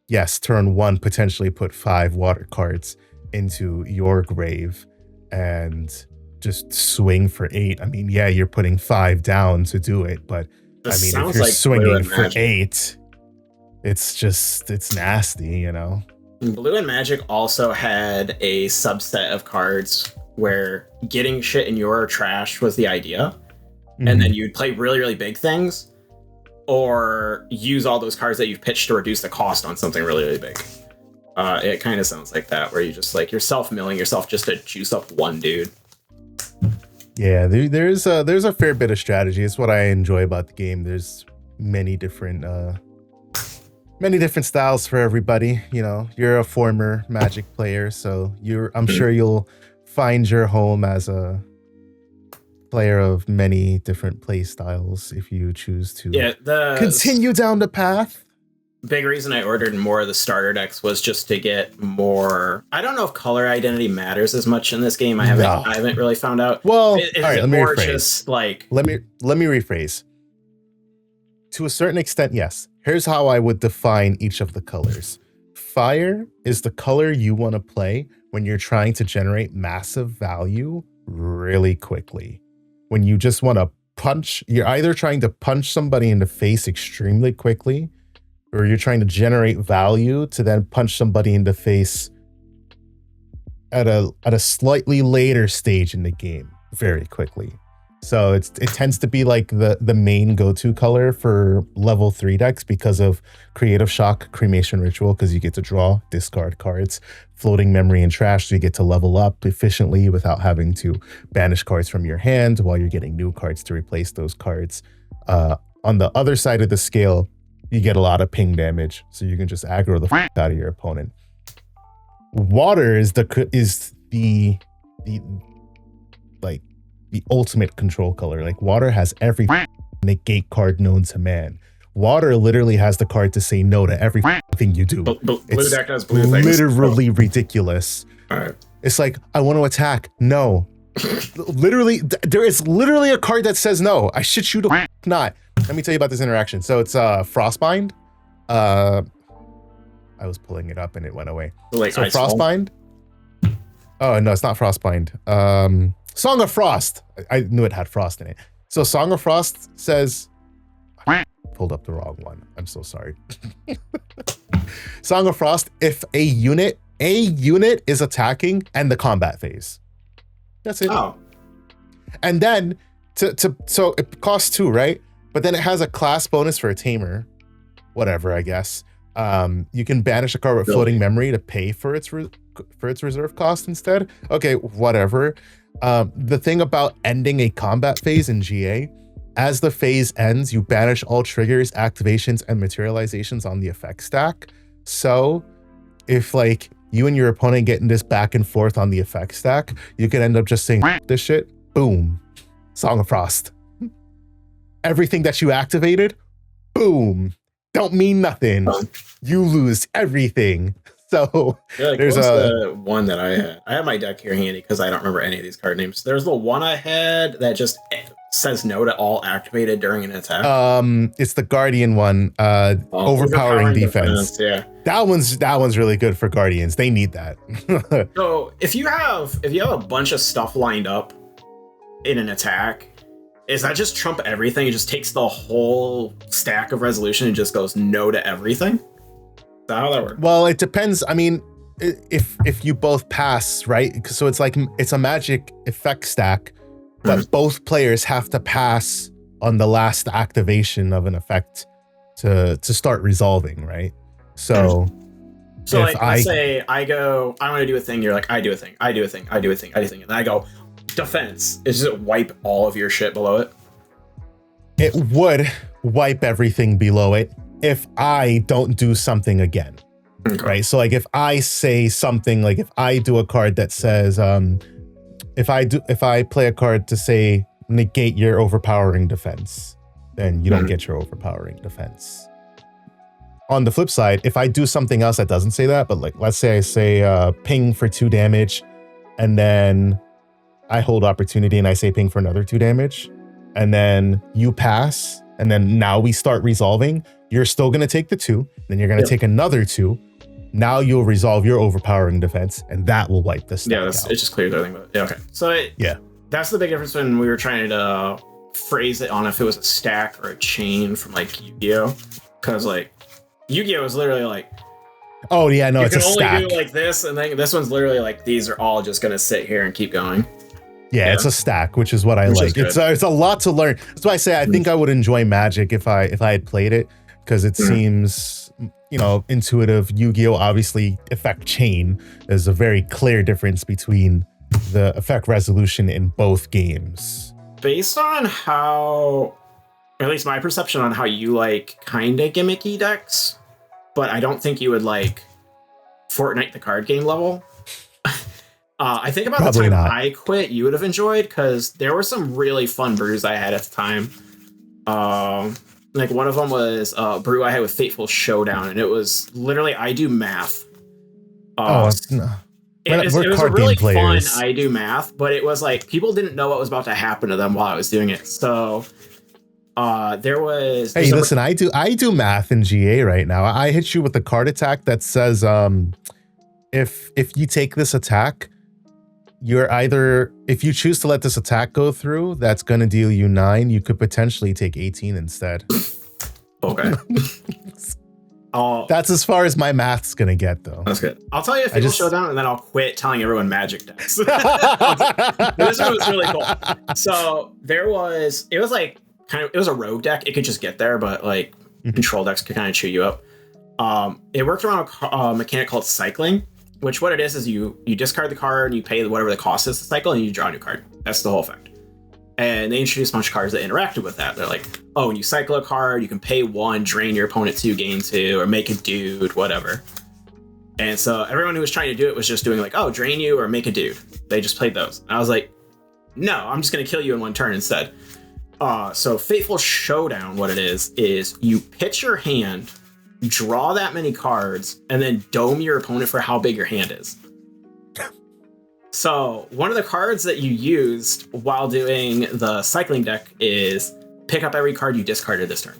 yes, turn 1, potentially put 5 water cards into your grave and just swing for 8. I mean, yeah, you're putting 5 down to do it, but I mean, if you're swinging for 8, it's nasty, you know? Blue and Magic also had a subset of cards where getting shit in your trash was the idea. Mm-hmm. And then you'd play really, really big things, or use all those cards that you've pitched to reduce the cost on something really, really big. It kind of sounds like that, where you just like, you're self-milling yourself just to juice up one dude. Yeah, there's a fair bit of strategy. It's what I enjoy about the game. There's many different styles for everybody. You know, you're a former Magic player, so I'm sure you'll find your home as a player of many different play styles if you choose to continue down the path. Big reason I ordered more of the starter decks was just to get more. I don't know if color identity matters as much in this game. I haven't really found out. Well, all right, let me rephrase. Just like, let me rephrase. To a certain extent, yes. Here's how I would define each of the colors. Fire is the color you want to play when you're trying to generate massive value really quickly. When you just want to punch, you're either trying to punch somebody in the face extremely quickly, or you're trying to generate value to then punch somebody in the face at a slightly later stage in the game very quickly. So it tends to be like the main go-to color for level 3 decks because of Creative Shock, Cremation Ritual, because you get to draw, discard cards, Floating Memory and Trash, so you get to level up efficiently without having to banish cards from your hand while you're getting new cards to replace those cards. On the other side of the scale, you get a lot of ping damage, so you can just aggro the f out of your opponent. Water is the ultimate control color. Like, water has every negate card known to man. Water literally has the card to say no to every thing you do. Blue deck does blue things. Literally ridiculous. All right. It's like, I want to attack. No. Literally, there is literally a card that says no. I shit you to not. Let me tell you about this interaction. So it's Frostbind. I was pulling it up and it went away. So Frostbind. Oh no, it's not Frostbind. Song of Frost. I knew it had frost in it. So Song of Frost says, pulled up the wrong one. I'm so sorry. Song of Frost, if a unit is attacking and the combat phase. That's it. Oh. And then so it costs 2, right? But then it has a class bonus for a tamer. Whatever, I guess. You can banish a card with Floating Memory to pay for its reserve cost instead. Okay, whatever. The thing about ending a combat phase in GA, as the phase ends, you banish all triggers, activations, and materializations on the effect stack. So if like you and your opponent getting this back and forth on the effect stack, you could end up just saying this shit, boom, Song of Frost. Everything that you activated, boom, don't mean nothing. You lose everything. So yeah, like, there's the one that I had my deck here handy because I don't remember any of these card names. There's the one I had that just says no to all activated during an attack. It's the Guardian one. Overpowering defense. Yeah, that one's really good for Guardians. They need that. So if you have a bunch of stuff lined up in an attack, is that just trump everything? It just takes the whole stack of resolution and just goes no to everything? Is that how that works? Well, it depends. I mean, if you both pass, right? So it's like, it's a magic effect stack that both players have to pass on the last activation of an effect to start resolving, right? So like, let's say I want to do a thing. You're like, I do a thing. I do a thing. I do a thing. I do a thing. And then I go defense. Does it wipe all of your shit below it? It would wipe everything below it if I don't do something again. Okay. Right. So like if I say something, like if I do a card that says, if I play a card to say negate your overpowering defense, then you don't get your overpowering defense. On the flip side, if I do something else that doesn't say that, but like let's say I say ping for 2 damage, and then I hold opportunity and I say ping for another 2 damage, and then you pass, and then now we start resolving, you're still gonna take the 2, then you're gonna take another 2. Now you'll resolve your overpowering defense, and that will wipe this. Yeah, it just clears everything. But yeah, okay. So that's the big difference when we were trying to phrase it on if it was a stack or a chain from like Yu-Gi-Oh, because like Yu-Gi-Oh is literally like, oh yeah, no, it's a stack. You can only do like this, and then this one's literally like these are all just gonna sit here and keep going. Yeah, it's a stack, which is what I like. It's a lot to learn. That's why I say I think I would enjoy Magic if I had played it, because it seems, you know, intuitive. Yu-Gi-Oh obviously effect chain. There's a very clear difference between the effect resolution in both games. Based on how, or at least my perception on how you like kind of gimmicky decks, but I don't think you would like Fortnite the card game level. I think about Probably the time I quit, you would have enjoyed, because there were some really fun brews I had at the time. Like one of them was a brew I had with Fateful Showdown, and it was literally I do math. No. It was a really fun I do math, but it was like people didn't know what was about to happen to them while I was doing it. So there was. Hey, listen, I do math in GA right now. I hit you with the card attack that says if you take this attack, you're either, if you choose to let this attack go through, that's going to deal you 9. You could potentially take 18 instead. Okay. That's as far as my math's going to get, though. That's good. I'll tell you if it'll show down, and then I'll quit telling everyone Magic decks. This one was really cool. So it was like it was a rogue deck. It could just get there, but like control decks could kind of chew you up. It worked around a mechanic called cycling, which what it is you discard the card, and you pay whatever the cost is to cycle, and you draw a new card. That's the whole effect. And they introduced a bunch of cards that interacted with that. They're like, oh, when you cycle a card, you can pay 1, drain your opponent 2, gain 2, or make a dude, whatever. And so everyone who was trying to do it was just doing like, oh, drain you or make a dude. They just played those. And I was like, no, I'm just going to kill you in 1 turn instead. So Fateful Showdown, what it is you pitch your hand, draw that many cards, and then dome your opponent for how big your hand is. So one of the cards that you used while doing the cycling deck is pick up every card you discarded this turn.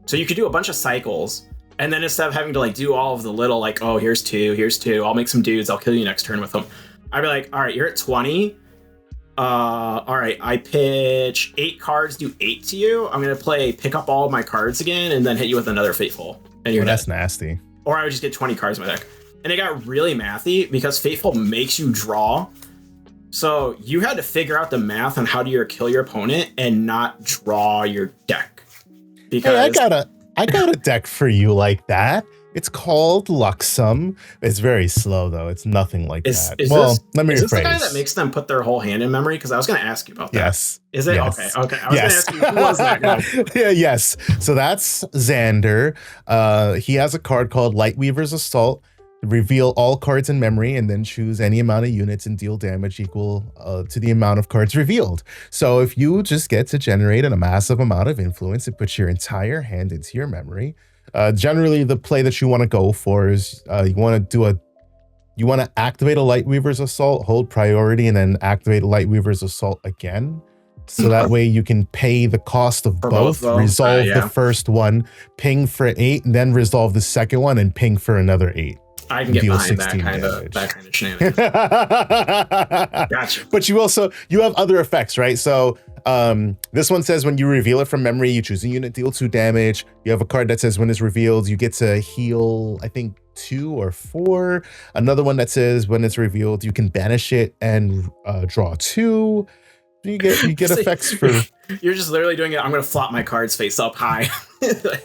So you could do a bunch of cycles, and then instead of having to like do all of the little like, oh, here's 2, I'll make some dudes, I'll kill you next turn with them. I'd be like, all right, you're at 20. All right, I pitch 8 cards, do 8 to you. I'm gonna play pick up all of my cards again, and then hit you with another Fateful. And you're that's nasty. Or I would just get 20 cards in my deck. And it got really mathy because Fateful makes you draw. So you had to figure out the math on how to kill your opponent and not draw your deck. Because hey, I got a deck for you like that. It's called Luxum. It's very slow though. It's nothing like that. Let me rephrase. Is this the guy that makes them put their whole hand in memory? Because I was going to ask you about that. Yes. Is it? Yes. Okay. I was going to ask you, who was that guy? Yeah, yes. So that's Xander. He has a card called Lightweaver's Assault. Reveal all cards in memory and then choose any amount of units and deal damage equal to the amount of cards revealed. So if you just get to generate a massive amount of influence, it puts your entire hand into your memory. Generally, the play that you want to go for is you want to activate a Lightweaver's Assault, hold priority, and then activate a Lightweaver's Assault again. So that way you can pay the cost of both, resolve the first one, ping for 8, and then resolve the second one and ping for another 8. I can get behind that kind of shenanigans. Gotcha. But you have other effects, right? So this one says when you reveal it from memory, you choose a unit, deal 2 damage. You have a card that says when it's revealed, you get to heal, I think 2 or 4. Another one that says when it's revealed, you can banish it and draw 2. You get effects for You're just literally doing it. I'm gonna flop my cards face up high.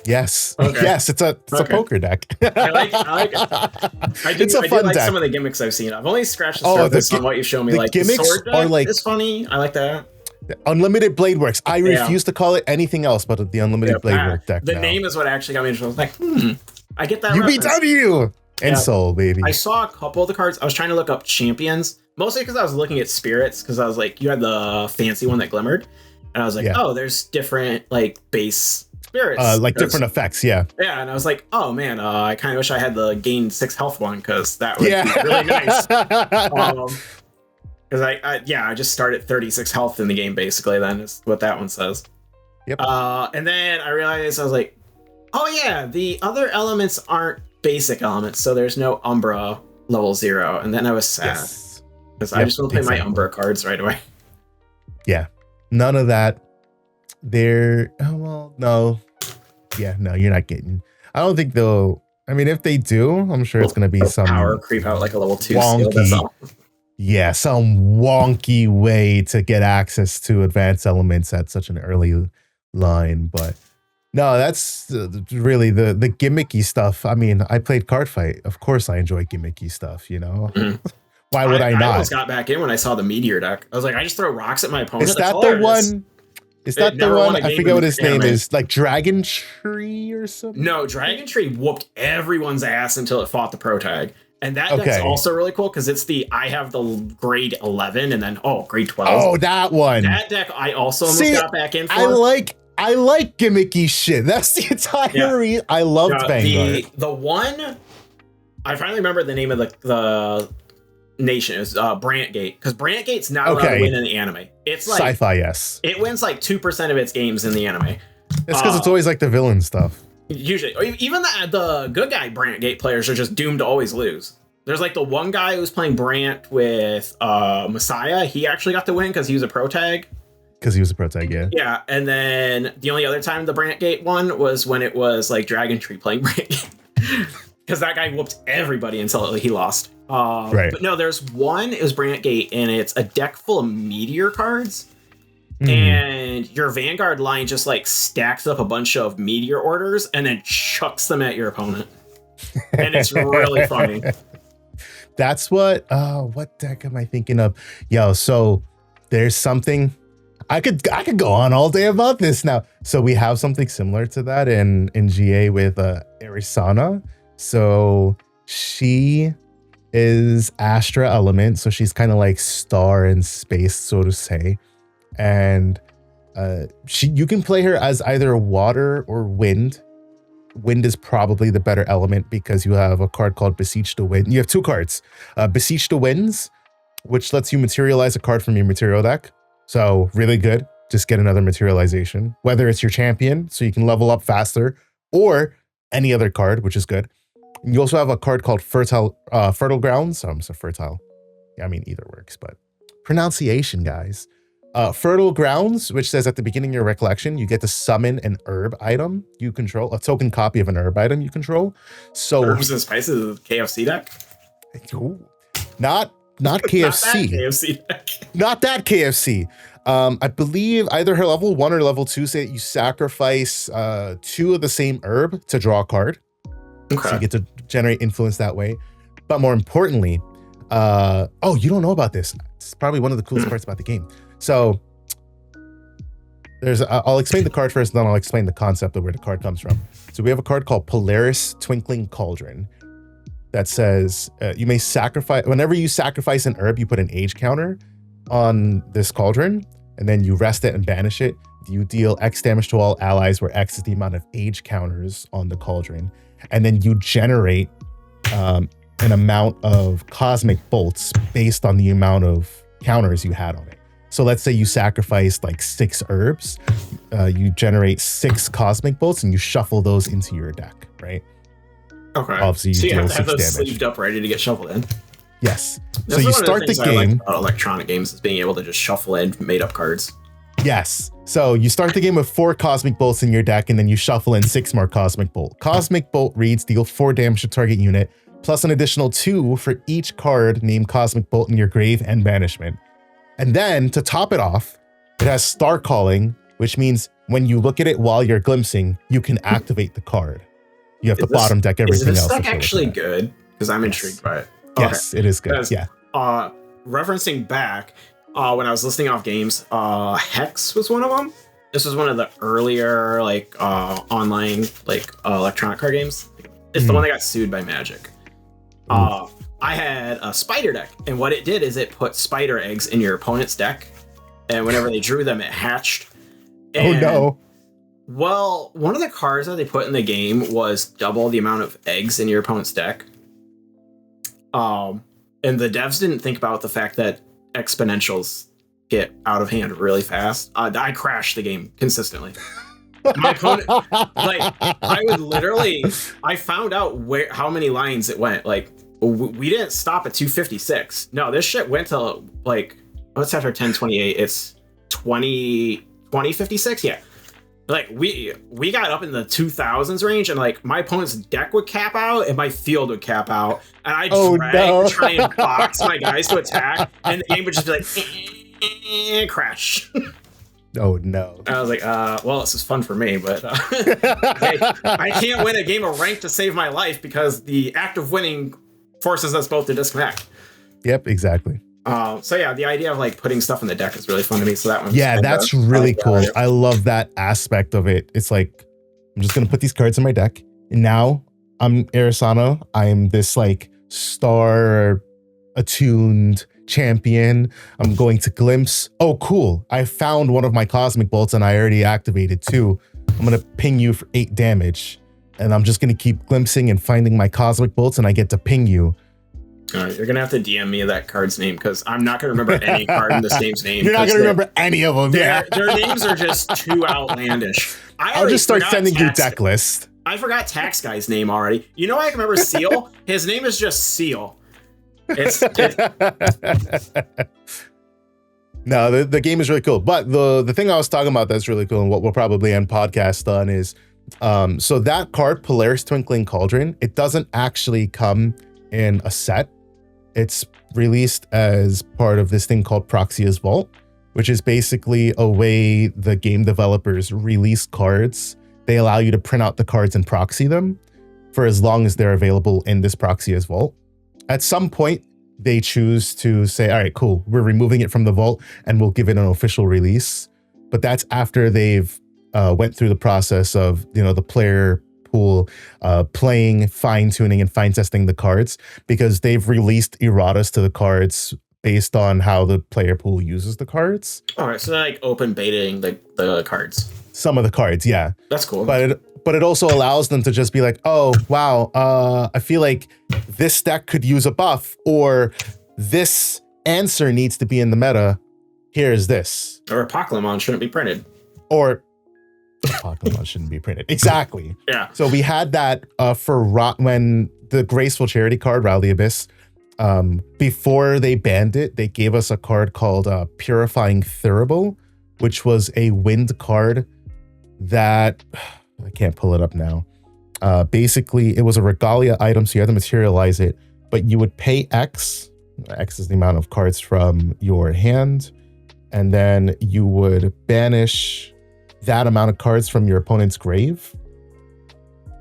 Yes. Okay. Yes, it's a poker deck. I like it. It's a do fun like deck. some of the gimmicks I've seen. I've only scratched the surface on what you've shown me. The Like gimmicks the sword are deck like is funny. I like that. Unlimited Blade Works. I refuse to call it anything else but the Unlimited Blade Work deck. The now. name is what actually got me interested. I was like, I get that. UBW and Soul, baby. I saw a couple of the cards. I was trying to look up champions, mostly because I was looking at spirits, because I was like, you had the fancy one that glimmered. And I was like, oh, there's different like base spirits. Like different effects, yeah. Yeah, and I was like, oh man, I kind of wish I had the gain 6 health one, because that would be really nice. Because I just start at 36 health in the game, basically, then is what that one says. Yep. And then I realized, I was like, oh yeah, the other elements aren't basic elements, so there's no Umbra level 0. And then I was sad. Because I just want to play my Umbra cards right away. Yeah. None of that. No. Yeah, no, you're not getting. I don't think they'll. I mean, if they do, I'm sure it's going to be some power creep out like a level 2 wonky, skill. Yeah, some wonky way to get access to advanced elements at such an early line. But no, that's really the gimmicky stuff. I mean, I played Card Fight. Of course, I enjoy gimmicky stuff. You know. Mm-hmm. Why would I not? I almost got back in when I saw the meteor deck. I was like, I just throw rocks at my opponent. Is that the one? Is that the one? I forget what his name is. Like Dragon Tree or something? No, Dragon Tree whooped everyone's ass until it fought the Pro Tag. And that deck's also really cool because it's I have the grade 11 and then grade 12. Oh, that one. That deck I also almost got back in for. I like gimmicky shit. That's the entire reason. I loved Vanguard. The one I finally remember the name of the nation is Brantgate, because Brantgate's not allowed to win in the anime. It's like sci-fi, yes. It wins like 2% of its games in the anime. It's because it's always like the villain stuff. Usually, even the good guy Brantgate players are just doomed to always lose. There's like the one guy who's playing Brant with Messiah. He actually got to win because he was a pro tag. Because he was a pro tag, yeah. Yeah, and then the only other time the Brantgate won was when it was like Dragon Tree playing Brantgate. Because that guy whooped everybody until he lost. Right. But no, there's one, it was Brantgate, and it's a deck full of meteor cards. And your Vanguard line just like stacks up a bunch of meteor orders and then chucks them at your opponent. And it's really funny. That's what deck am I thinking of? Yo, so there's something I could go on all day about this now. So we have something similar to that in GA with Arisana. So she is Astra element, so she's kind of like star in space, so to say. And you can play her as either water or wind. Wind is probably the better element because you have a card called Beseech the Wind. You have 2 cards. Beseech the Winds, which lets you materialize a card from your material deck. So really good. Just get another materialization. Whether it's your champion, so you can level up faster, or any other card, which is good. You also have a card called Fertile Grounds. So fertile. Yeah, I mean, either works, but pronunciation, guys. Fertile Grounds, which says at the beginning of your recollection, you get to summon an herb item you control, a token copy of an herb item you control. So Herbs and Spices KFC deck? Not KFC. Not that KFC. I believe either her level 1 or level 2 say that you sacrifice 2 of the same herb to draw a card. Okay. So you get to generate influence that way. But more importantly, you don't know about this. It's probably one of the coolest parts about the game. So I'll explain the card first, and then I'll explain the concept of where the card comes from. So we have a card called Polaris Twinkling Cauldron that says you may sacrifice, whenever you sacrifice an herb, you put an age counter on this cauldron, and then you rest it and banish it. You deal X damage to all allies, where X is the amount of age counters on the cauldron. And then you generate an amount of cosmic bolts based on the amount of counters you had on it. So let's say you sacrificed like 6 herbs, you generate 6 cosmic bolts, and you shuffle those into your deck, right? Okay. Obviously, so you deal have to have 6 those damage. sleeved up, ready to get shuffled in. Yes. That's so you start the game. I like about electronic games is being able to just shuffle in made up cards. Yes. So you start the game with 4 cosmic bolts in your deck, and then you shuffle in 6 more cosmic bolt. Cosmic bolt reads deal 4 damage to target unit, plus an additional 2 for each card named cosmic bolt in your grave and banishment. And then to top it off, it has Star Calling, which means when you look at it while you're glimpsing, you can activate the card. You have to bottom deck everything else. Is this deck actually good? Because I'm intrigued by it. Yes, it is good. Yeah. Referencing back, when I was listing off games, Hex was one of them. This was one of the earlier online electronic card games. It's the one that got sued by Magic. I had a spider deck, and what it did is it put spider eggs in your opponent's deck, and whenever they drew them, it hatched. And, no. Well, one of the cards that they put in the game was double the amount of eggs in your opponent's deck. And the devs didn't think about the fact that exponentials get out of hand really fast. I crashed the game consistently. My opponent, I found out how many lines it went. Like, we didn't stop at 256. No, this shit went to what's after 1028? It's 2056. Yeah. Like we got up in the 2000s range, and like my opponent's deck would cap out and my field would cap out, and I to try and box my guys to attack, and the game would just be like crash. Oh no! And I was like, well, this is fun for me, but I can't win a game of rank to save my life because the act of winning forces us both to disconnect. Yep, exactly. So yeah, the idea of like putting stuff in the deck is really fun to me. So that one, that's really cool. I love that aspect of it. It's like I'm just gonna put these cards in my deck, and now I'm Arisana. I'm this like star attuned champion. I'm going to glimpse. Oh, cool! I found one of my cosmic bolts, and I already activated 2. I'm gonna ping you for 8 damage, and I'm just gonna keep glimpsing and finding my cosmic bolts, and I get to ping you. All right, you're gonna have to DM me that card's name because I'm not gonna remember any card in this game's name. You're not gonna remember any of them. Their names are just too outlandish. I'll just start sending you deck list. I forgot Tax Guy's name already. You know, I can remember Seal. His name is just Seal. No, the game is really cool. But the thing I was talking about that's really cool, and what we'll probably end podcast on is, so that card, Polaris Twinkling Cauldron, it doesn't actually come in a set. It's released as part of this thing called Proxia's Vault, which is basically a way the game developers release cards. They allow you to print out the cards and proxy them for as long as they're available in this Proxia's Vault. At some point, they choose to say, all right, cool, we're removing it from the vault and we'll give it an official release. But that's after they've went through the process of, the player pool, playing, fine-tuning, and fine-testing the cards, because they've released erratas to the cards based on how the player pool uses the cards. All right, so they're like open betaing the cards. Some of the cards, yeah. That's cool. But it also allows them to just be like, oh, wow, I feel like this deck could use a buff, or this answer needs to be in the meta. Here's this. Or Pokemon shouldn't be printed. Or Pokemon shouldn't be printed. Exactly. Yeah. So we had that for when the Graceful Charity card, Rally Abyss, before they banned it, they gave us a card called Purifying Thurible, which was a wind card that I can't pull it up now. Basically, it was a regalia item, so you had to materialize it, but you would pay X. X is the amount of cards from your hand, and then you would banish that amount of cards from your opponent's grave.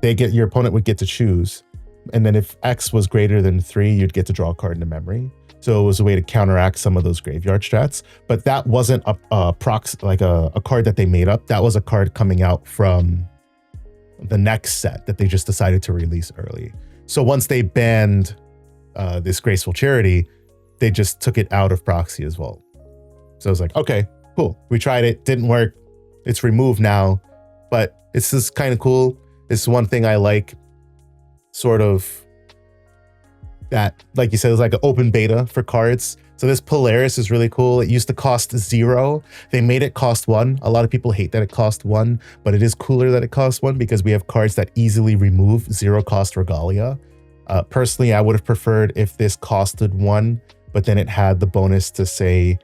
Your opponent would get to choose, and then if X was greater than 3, you'd get to draw a card into memory. So it was a way to counteract some of those graveyard strats. But that wasn't a card that they made up. That was a card coming out from the next set that they just decided to release early. So once they banned this Graceful Charity, they just took it out of Proxy as well. So I was like, okay, cool. We tried it, didn't work. It's removed now, but it's just kind of cool. It's one thing I like, sort of, that, like you said, it's like an open beta for cards. So this Polaris is really cool. It used to cost 0. They made it cost 1. A lot of people hate that it cost 1, but it is cooler that it costs 1 because we have cards that easily remove 0 cost regalia. Personally, I would have preferred if this costed 1, but then it had the bonus to say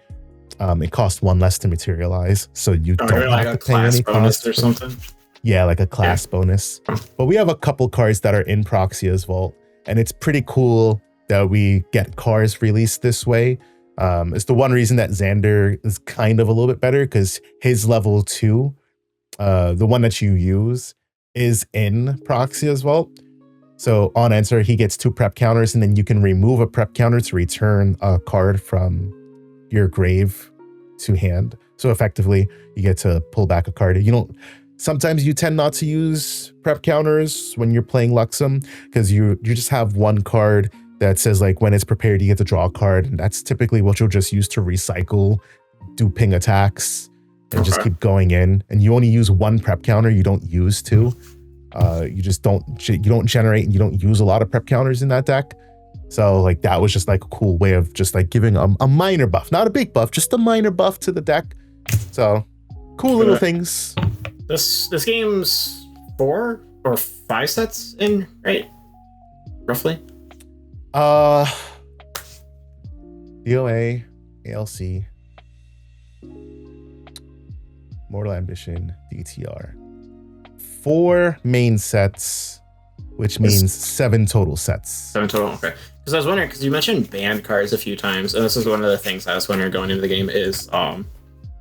it cost 1 less to materialize, so you don't have to pay any cost or something. Yeah, like a class bonus. But we have a couple cards that are in Proxia's Vault, and it's pretty cool that we get cards released this way. It's the one reason that Xander is kind of a little bit better, because his level 2, the one that you use, is in proxy as well. So on enter, he gets 2 prep counters, and then you can remove a prep counter to return a card from your grave to hand. So effectively, you get to pull back a card. Sometimes you tend not to use prep counters when you're playing Luxem, because you just have one card that says like when it's prepared, you get to draw a card, and that's typically what you'll just use to recycle, do ping attacks, and just keep going in. And you only use 1 prep counter. You don't use 2. You don't generate, and you don't use a lot of prep counters in that deck. So like that was just like a cool way of just like giving a minor buff, not a big buff, just a minor buff to the deck. So cool little things. This game's 4 or 5 sets in, right? Roughly. DOA, ALC, Mortal Ambition, DTR. 4 main sets, which means 7 total sets. 7 total, okay. Because I was wondering, because you mentioned banned cards a few times, and this is one of the things I was wondering going into the game is,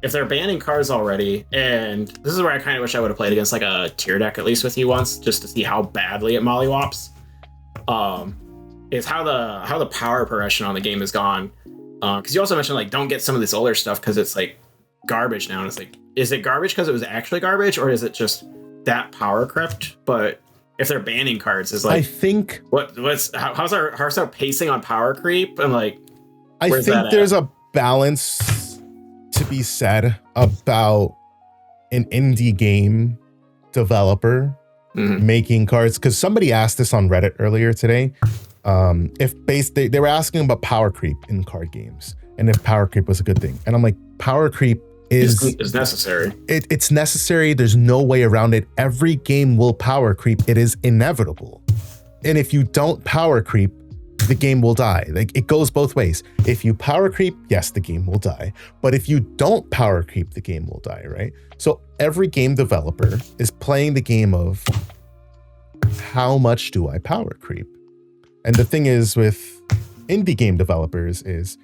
if they're banning cards already, and this is where I kind of wish I would have played against like a tier deck at least with you once, just to see how badly it mollywops, is how the power progression on the game has gone. Because you also mentioned like don't get some of this older stuff because it's like garbage now, and it's like, is it garbage because it was actually garbage, or is it just that power crept? But if they're banning cards, is like, I think how's our pacing on power creep, and like I think there's a balance to be said about an indie game developer making cards, because somebody asked this on Reddit earlier today. They were asking about power creep in card games, and if power creep was a good thing, and I'm like, power creep is necessary. It's necessary. There's no way around it. Every game will power creep. It is inevitable. And if you don't power creep, the game will die. Like, it goes both ways. If you power creep, yes, the game will die. But if you don't power creep, the game will die, right? So every game developer is playing the game of how much do I power creep? And the thing is with indie game developers is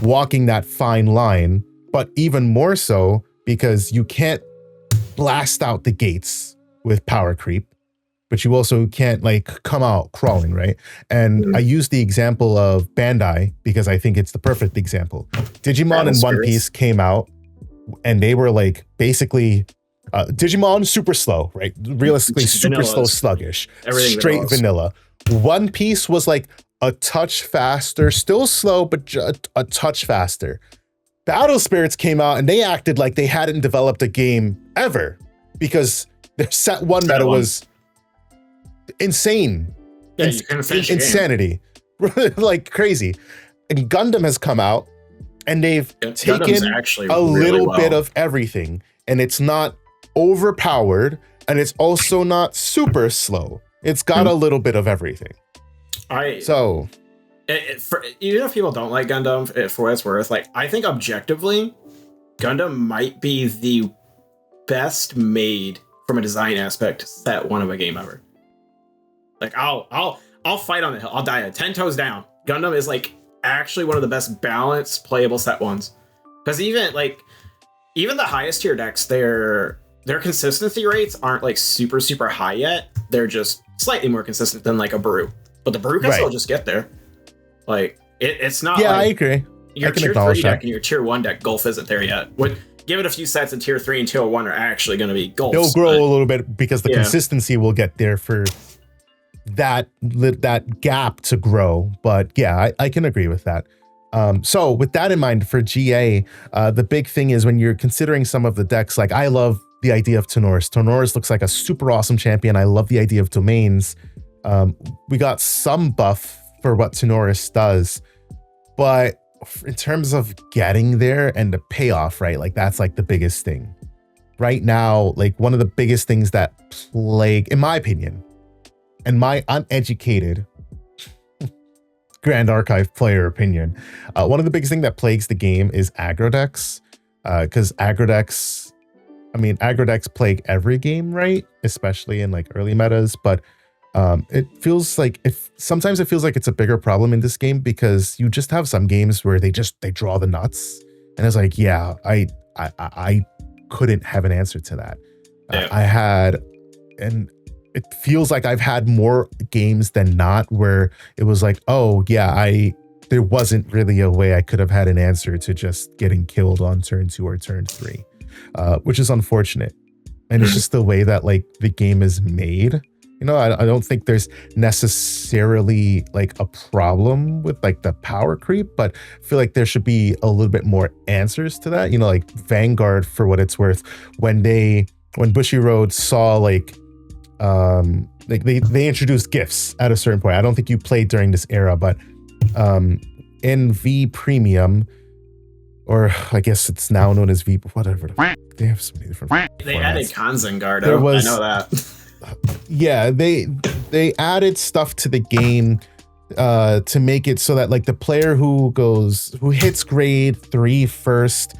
walking that fine line, but even more so because you can't blast out the gates with power creep, but you also can't like come out crawling, right? And I use the example of Bandai because I think it's the perfect example. Digimon and One Piece came out, and they were like basically Digimon super slow, right? Realistically, super slow, sluggish, straight vanilla. One Piece was like a touch faster, still slow, but a touch faster. Battle Spirits came out and they acted like they hadn't developed a game ever because their set 1 meta was insane. Yeah, you couldn't finish insanity. Like crazy. And Gundam has come out and they've taken a little bit of everything, and it's not overpowered and it's also not super slow. It's got a little bit of everything. Even if people don't like Gundam, for what it's worth, like I think objectively, Gundam might be the best made from a design aspect set 1 of a game ever. Like I'll fight on the hill. I'll die 10 toes down. Gundam is like actually one of the best balanced playable set 1s. Because even the highest tier decks, their consistency rates aren't like super super high yet. They're just slightly more consistent than like a Brew. But the Brew can still just get there. Like it's not. Yeah, like I agree. Your tier 3 deck and your tier 1 deck Gulf isn't there yet. Give it a few sets in tier 3 and tier 1 are actually going to be Gulfs. They'll grow a little bit because the consistency will get there for that gap to grow. But yeah, I can agree with that. So with that in mind, for GA, the big thing is when you're considering some of the decks, like I love the idea of Tenoris. Tenoris looks like a super awesome champion. I love the idea of domains. We got some buff for what Tenoris does, but in terms of getting there and the payoff, right? Like that's like the biggest thing right now. Like one of the biggest things that plague, in my opinion, and my uneducated Grand Archive player opinion, one of the biggest thing that plagues the game is aggro decks, because aggro decks plague every game, right? Especially in like early metas, but Sometimes it feels like it's a bigger problem in this game because you just have some games where they draw the nuts, and it's like, yeah, I couldn't have an answer to that. Yeah. And it feels like I've had more games than not where it was like, oh yeah, there wasn't really a way I could have had an answer to just getting killed on turn 2 or turn 3, which is unfortunate. And it's just the way that like the game is made. You know, I don't think there's necessarily like a problem with like the power creep, but I feel like there should be a little bit more answers to that. You know, like Vanguard, for what it's worth, when Bushiroad saw like they introduced gifts at a certain point. I don't think you played during this era, but in V Premium, or I guess it's now known as V, whatever. They have so many different. They added Kanzengardo. I know that. Yeah, they added stuff to the game to make it so that like the player who hits grade 3 first,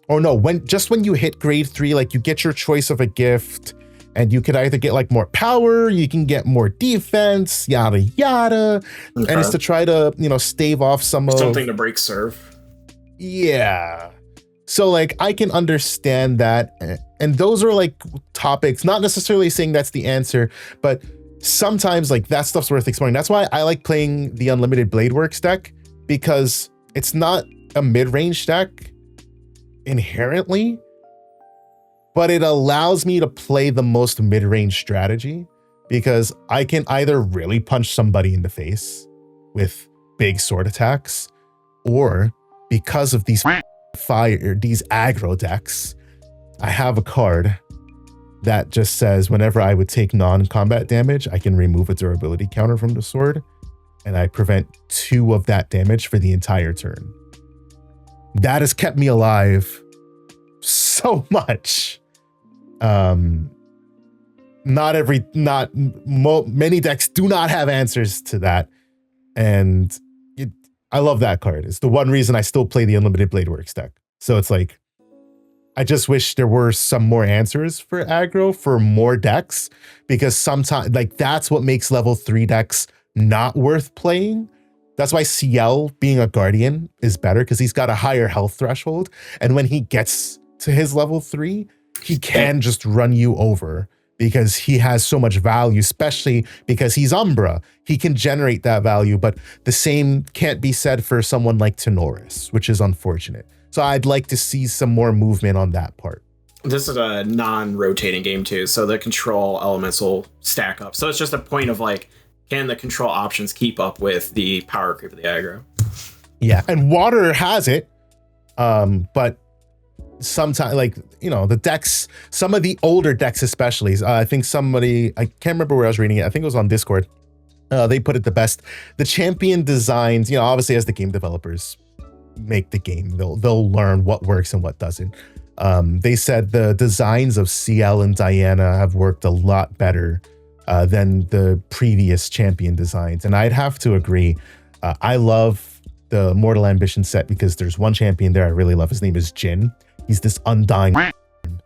or no, when you hit grade 3, like you get your choice of a gift. And you could either get like more power, you can get more defense, yada yada. Okay. And it's to try to, you know, stave off something to break serve. Yeah. So like I can understand that. And those are like topics, not necessarily saying that's the answer, but sometimes like that stuff's worth exploring. That's why I like playing the Unlimited Bladeworks deck, because it's not a mid-range deck inherently, but it allows me to play the most mid-range strategy, because I can either really punch somebody in the face with big sword attacks, or because of these aggro decks, I have a card that just says whenever I would take non-combat damage, I can remove a durability counter from the sword, and I prevent 2 of that damage for the entire turn. That has kept me alive so much. Many decks do not have answers to that, and I love that card. It's the one reason I still play the Unlimited Bladeworks deck. So it's like, I just wish there were some more answers for aggro for more decks, because sometimes like that's what makes level 3 decks not worth playing. That's why CL being a Guardian is better, because he's got a higher health threshold, and when he gets to his level 3, he can just run you over because he has so much value, especially because he's Umbra. He can generate that value, but the same can't be said for someone like Tenoris, which is unfortunate. So I'd like to see some more movement on that part. This is a non-rotating game too, so the control elements will stack up. So it's just a point of like, can the control options keep up with the power creep of the aggro? Yeah, and water has it, but sometimes, like, you know, the decks, some of the older decks especially, I think I can't remember where I was reading it, I think it was on Discord, they put it the best. The champion designs, you know, obviously as the game developers make the game, they'll learn what works and what doesn't. They said the designs of CL and Diana have worked a lot better than the previous champion designs, and I'd have to agree. I love the Mortal Ambition set because there's one champion there I really love. His name is Jin. He's this undying.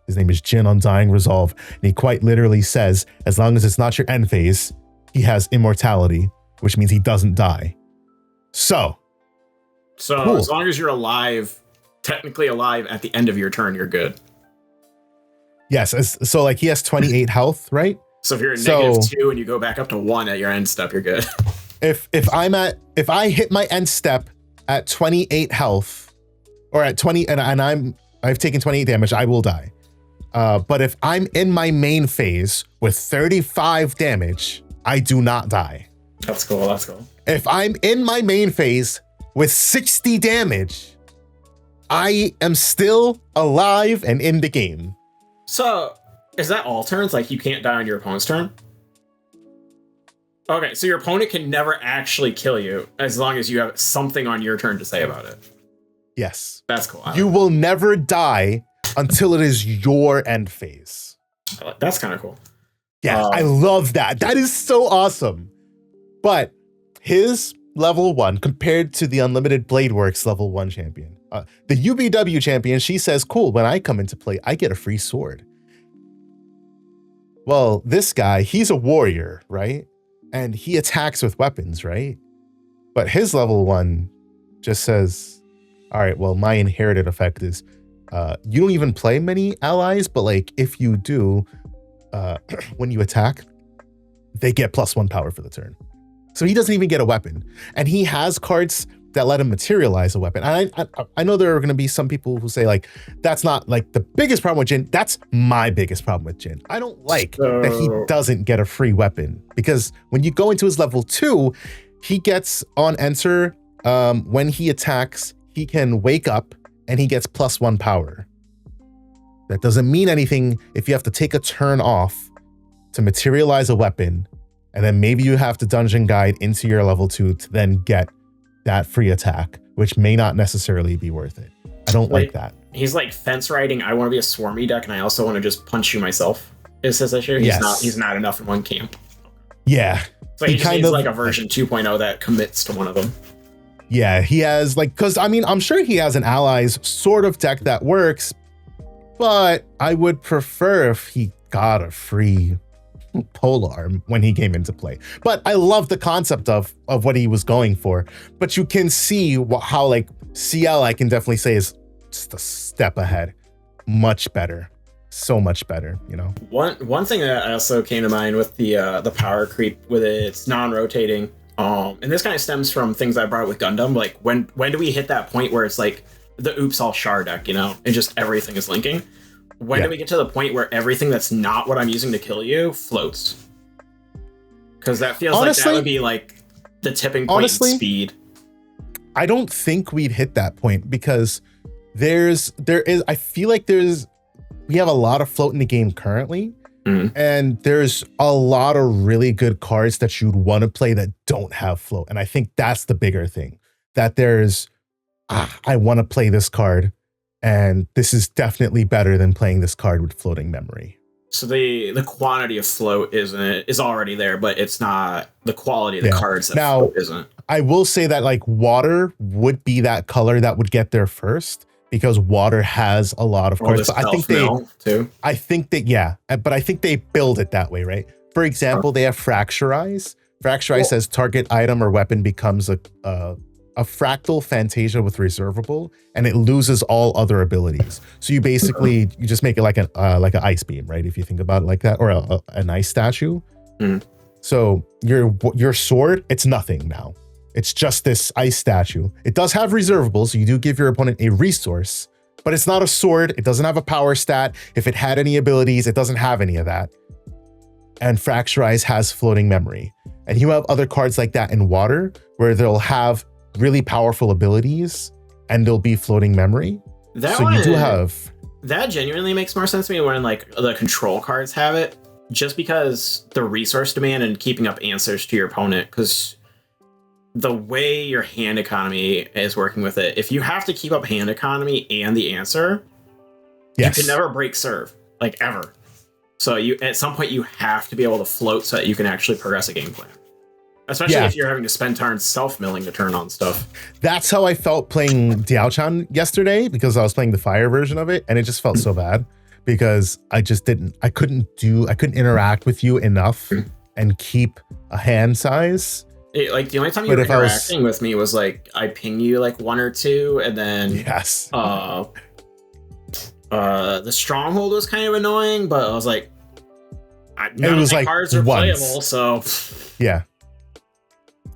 His name is Jin Undying Resolve, and he quite literally says, as long as it's not your end phase, he has immortality, which means he doesn't die. So cool. As long as you're alive, technically alive at the end of your turn, you're good. Yes, so like he has 28 health, right? So if you're at -2 and you go back up to 1 at your end step, you're good. If I hit my end step at 28 health, or at 20, and I've taken 28 damage, I will die. But if I'm in my main phase with 35 damage, I do not die. That's cool. If I'm in my main phase with 60 damage, I am still alive and in the game. So, is that all turns? Like, you can't die on your opponent's turn? Okay, so your opponent can never actually kill you as long as you have something on your turn to say about it. Yes. That's cool. You will never die until it is your end phase. That's kind of cool. Yeah, I love that. That is so awesome. But his level 1 compared to the Unlimited Bladeworks level 1 champion. The UBW champion, she says, cool, when I come into play, I get a free sword. Well, this guy, he's a warrior, right? And he attacks with weapons, right? But his level 1 just says, all right, well, my inherited effect is you don't even play many allies, but like if you do, when you attack, they get +1 power for the turn. So he doesn't even get a weapon. And he has cards that let him materialize a weapon. And I know there are going to be some people who say like, that's not like the biggest problem with Jhin. That's my biggest problem with Jhin. I don't like that he doesn't get a free weapon, because when you go into his level 2, he gets on enter, when he attacks, he can wake up and he gets +1 power. That doesn't mean anything if you have to take a turn off to materialize a weapon, and then maybe you have to dungeon guide into your level 2 to then get that free attack, which may not necessarily be worth it. I don't like that. He's like fence riding. I want to be a swarmy deck, and I also want to just punch you myself. Is his issue? He's not enough in one camp. Yeah. So he just needs like a version 2.0 that commits to one of them. Yeah, he has like, because I mean, I'm sure he has an allies sort of deck that works, but I would prefer if he got a free polearm when he came into play. But I love the concept of what he was going for. But you can see how like CL, I can definitely say, is just a step ahead. Much better. So much better, you know. One thing that also came to mind with the power creep with its non-rotating, and this kind of stems from things I brought up with Gundam. Like when do we hit that point where it's like the oops all Char deck, you know, and just everything is linking? When do we get to the point where everything that's not what I'm using to kill you floats? Because that feels like that would be like the tipping point in speed. I don't think we'd hit that point, because I feel like we have a lot of float in the game currently. And there's a lot of really good cards that you'd want to play that don't have float. And I think that's the bigger thing, that there's, I want to play this card, and this is definitely better than playing this card with floating memory. So the quantity of float is already there, but it's not the quality of the cards that float isn't. I will say that like water would be that color that would get there first, because water has a lot of cards. But I think they build it that way, right? For example, they have Fracturize. Fracturize says target item or weapon becomes a fractal Fantasia with reservable, and it loses all other abilities. So you basically you just make it like an ice beam, right? If you think about it like that, or an ice statue. So your sword, it's nothing now. It's just this ice statue. It does have reservables, so you do give your opponent a resource, but it's not a sword. It doesn't have a power stat. If it had any abilities, it doesn't have any of that. And Fracturize has floating memory. And you have other cards like that in water, where they'll have really powerful abilities and there'll be floating memory. That genuinely makes more sense to me when like the control cards have it, just because the resource demand and keeping up answers to your opponent, because the way your hand economy is working with it, if you have to keep up hand economy and the answer, you can never break serve, like ever. So you at some point you have to be able to float so that you can actually progress a game plan. Especially if you're having to spend turns self-milling to turn on stuff. That's how I felt playing Diao-chan yesterday, because I was playing the fire version of it, and it just felt so bad, because I couldn't interact with you enough and keep a hand size. Like the only time you were interacting with me was like I ping you like 1 or 2, and then the stronghold was kind of annoying, but I was like, none of my cards are playable, so yeah.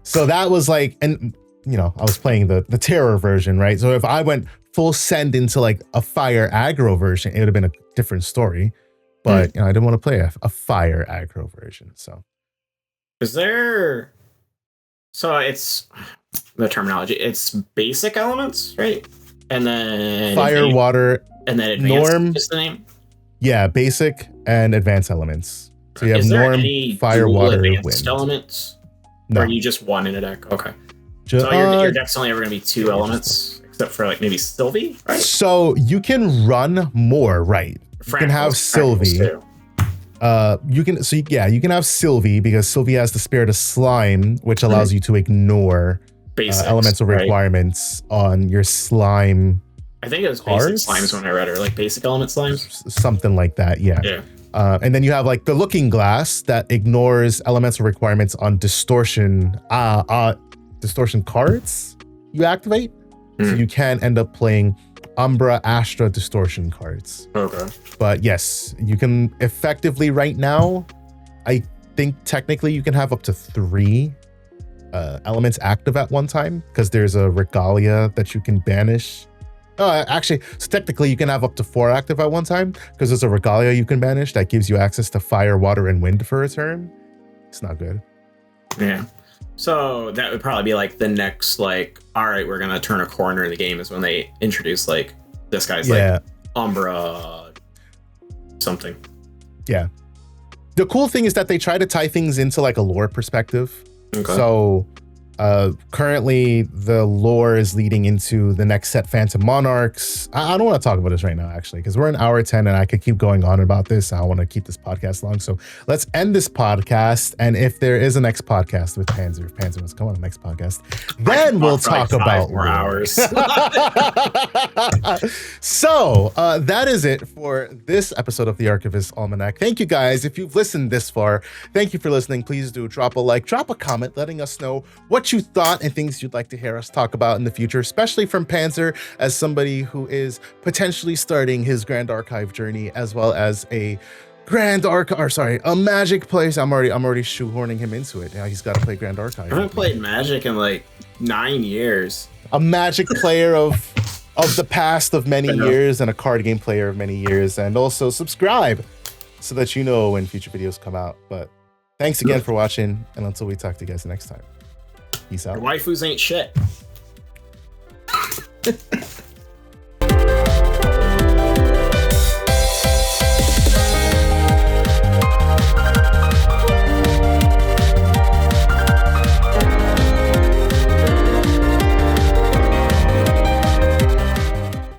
So that was like, and you know, I was playing the terror version, right? So if I went full send into like a fire aggro version, it would have been a different story. But you know, I didn't want to play a fire aggro version. So is there? So it's the terminology. It's basic elements, right? And then fire, water, and then advanced norm is the name. Yeah, basic and advanced elements. So you have norm, fire, water, wind elements. No. Or are you just one in a deck? Okay. So your deck's only ever going to be 2 elements, except for like maybe Sylvie, right? So you can run more, right? You can have Sylvie. You can have Sylvie, because Sylvie has the Spirit of Slime, which allows you to ignore elemental requirements on your slime. I think it was basic slimes when I read her, like basic element slimes. Something like that, yeah. And then you have like the Looking Glass that ignores elemental requirements on distortion cards you activate. So you can end up playing Umbra Astra distortion cards. Okay. But yes, you can effectively right now, I think technically you can have up to 3 elements active at one time, because there's a Regalia that you can banish. Actually, so technically you can have up to 4 active at one time, because there's a Regalia you can banish that gives you access to fire, water, and wind for a turn. It's not good. Yeah. So that would probably be like the next, like, all right, we're gonna turn a corner in the game is when they introduce like this guy's like Umbra something. Yeah. The cool thing is that they try to tie things into like a lore perspective. Okay. So currently the lore is leading into the next set, Phantom Monarchs. I don't want to talk about this right now, actually, because we're an hour 10 and I could keep going on about this. I want to keep this podcast long. So let's end this podcast. And if there is a next podcast with Panzer, if Panzer wants to come on the next podcast, then we'll talk about more hours. So that is it for this episode of the Archivist Almanac. Thank you guys. If you've listened this far, thank you for listening. Please do drop a like, drop a comment, letting us know what you thought and things you'd like to hear us talk about in the future, especially from Panzer, as somebody who is potentially starting his Grand Archive journey, as well as a Magic place. I'm already shoehorning him into it. Now he's got to play Grand Archive. I haven't played Magic in like 9 years. A Magic player of the past of many years, and a card game player of many years, and also subscribe so that you know when future videos come out. But thanks again for watching, and until we talk to you guys next time. Peace out. Your waifus ain't shit.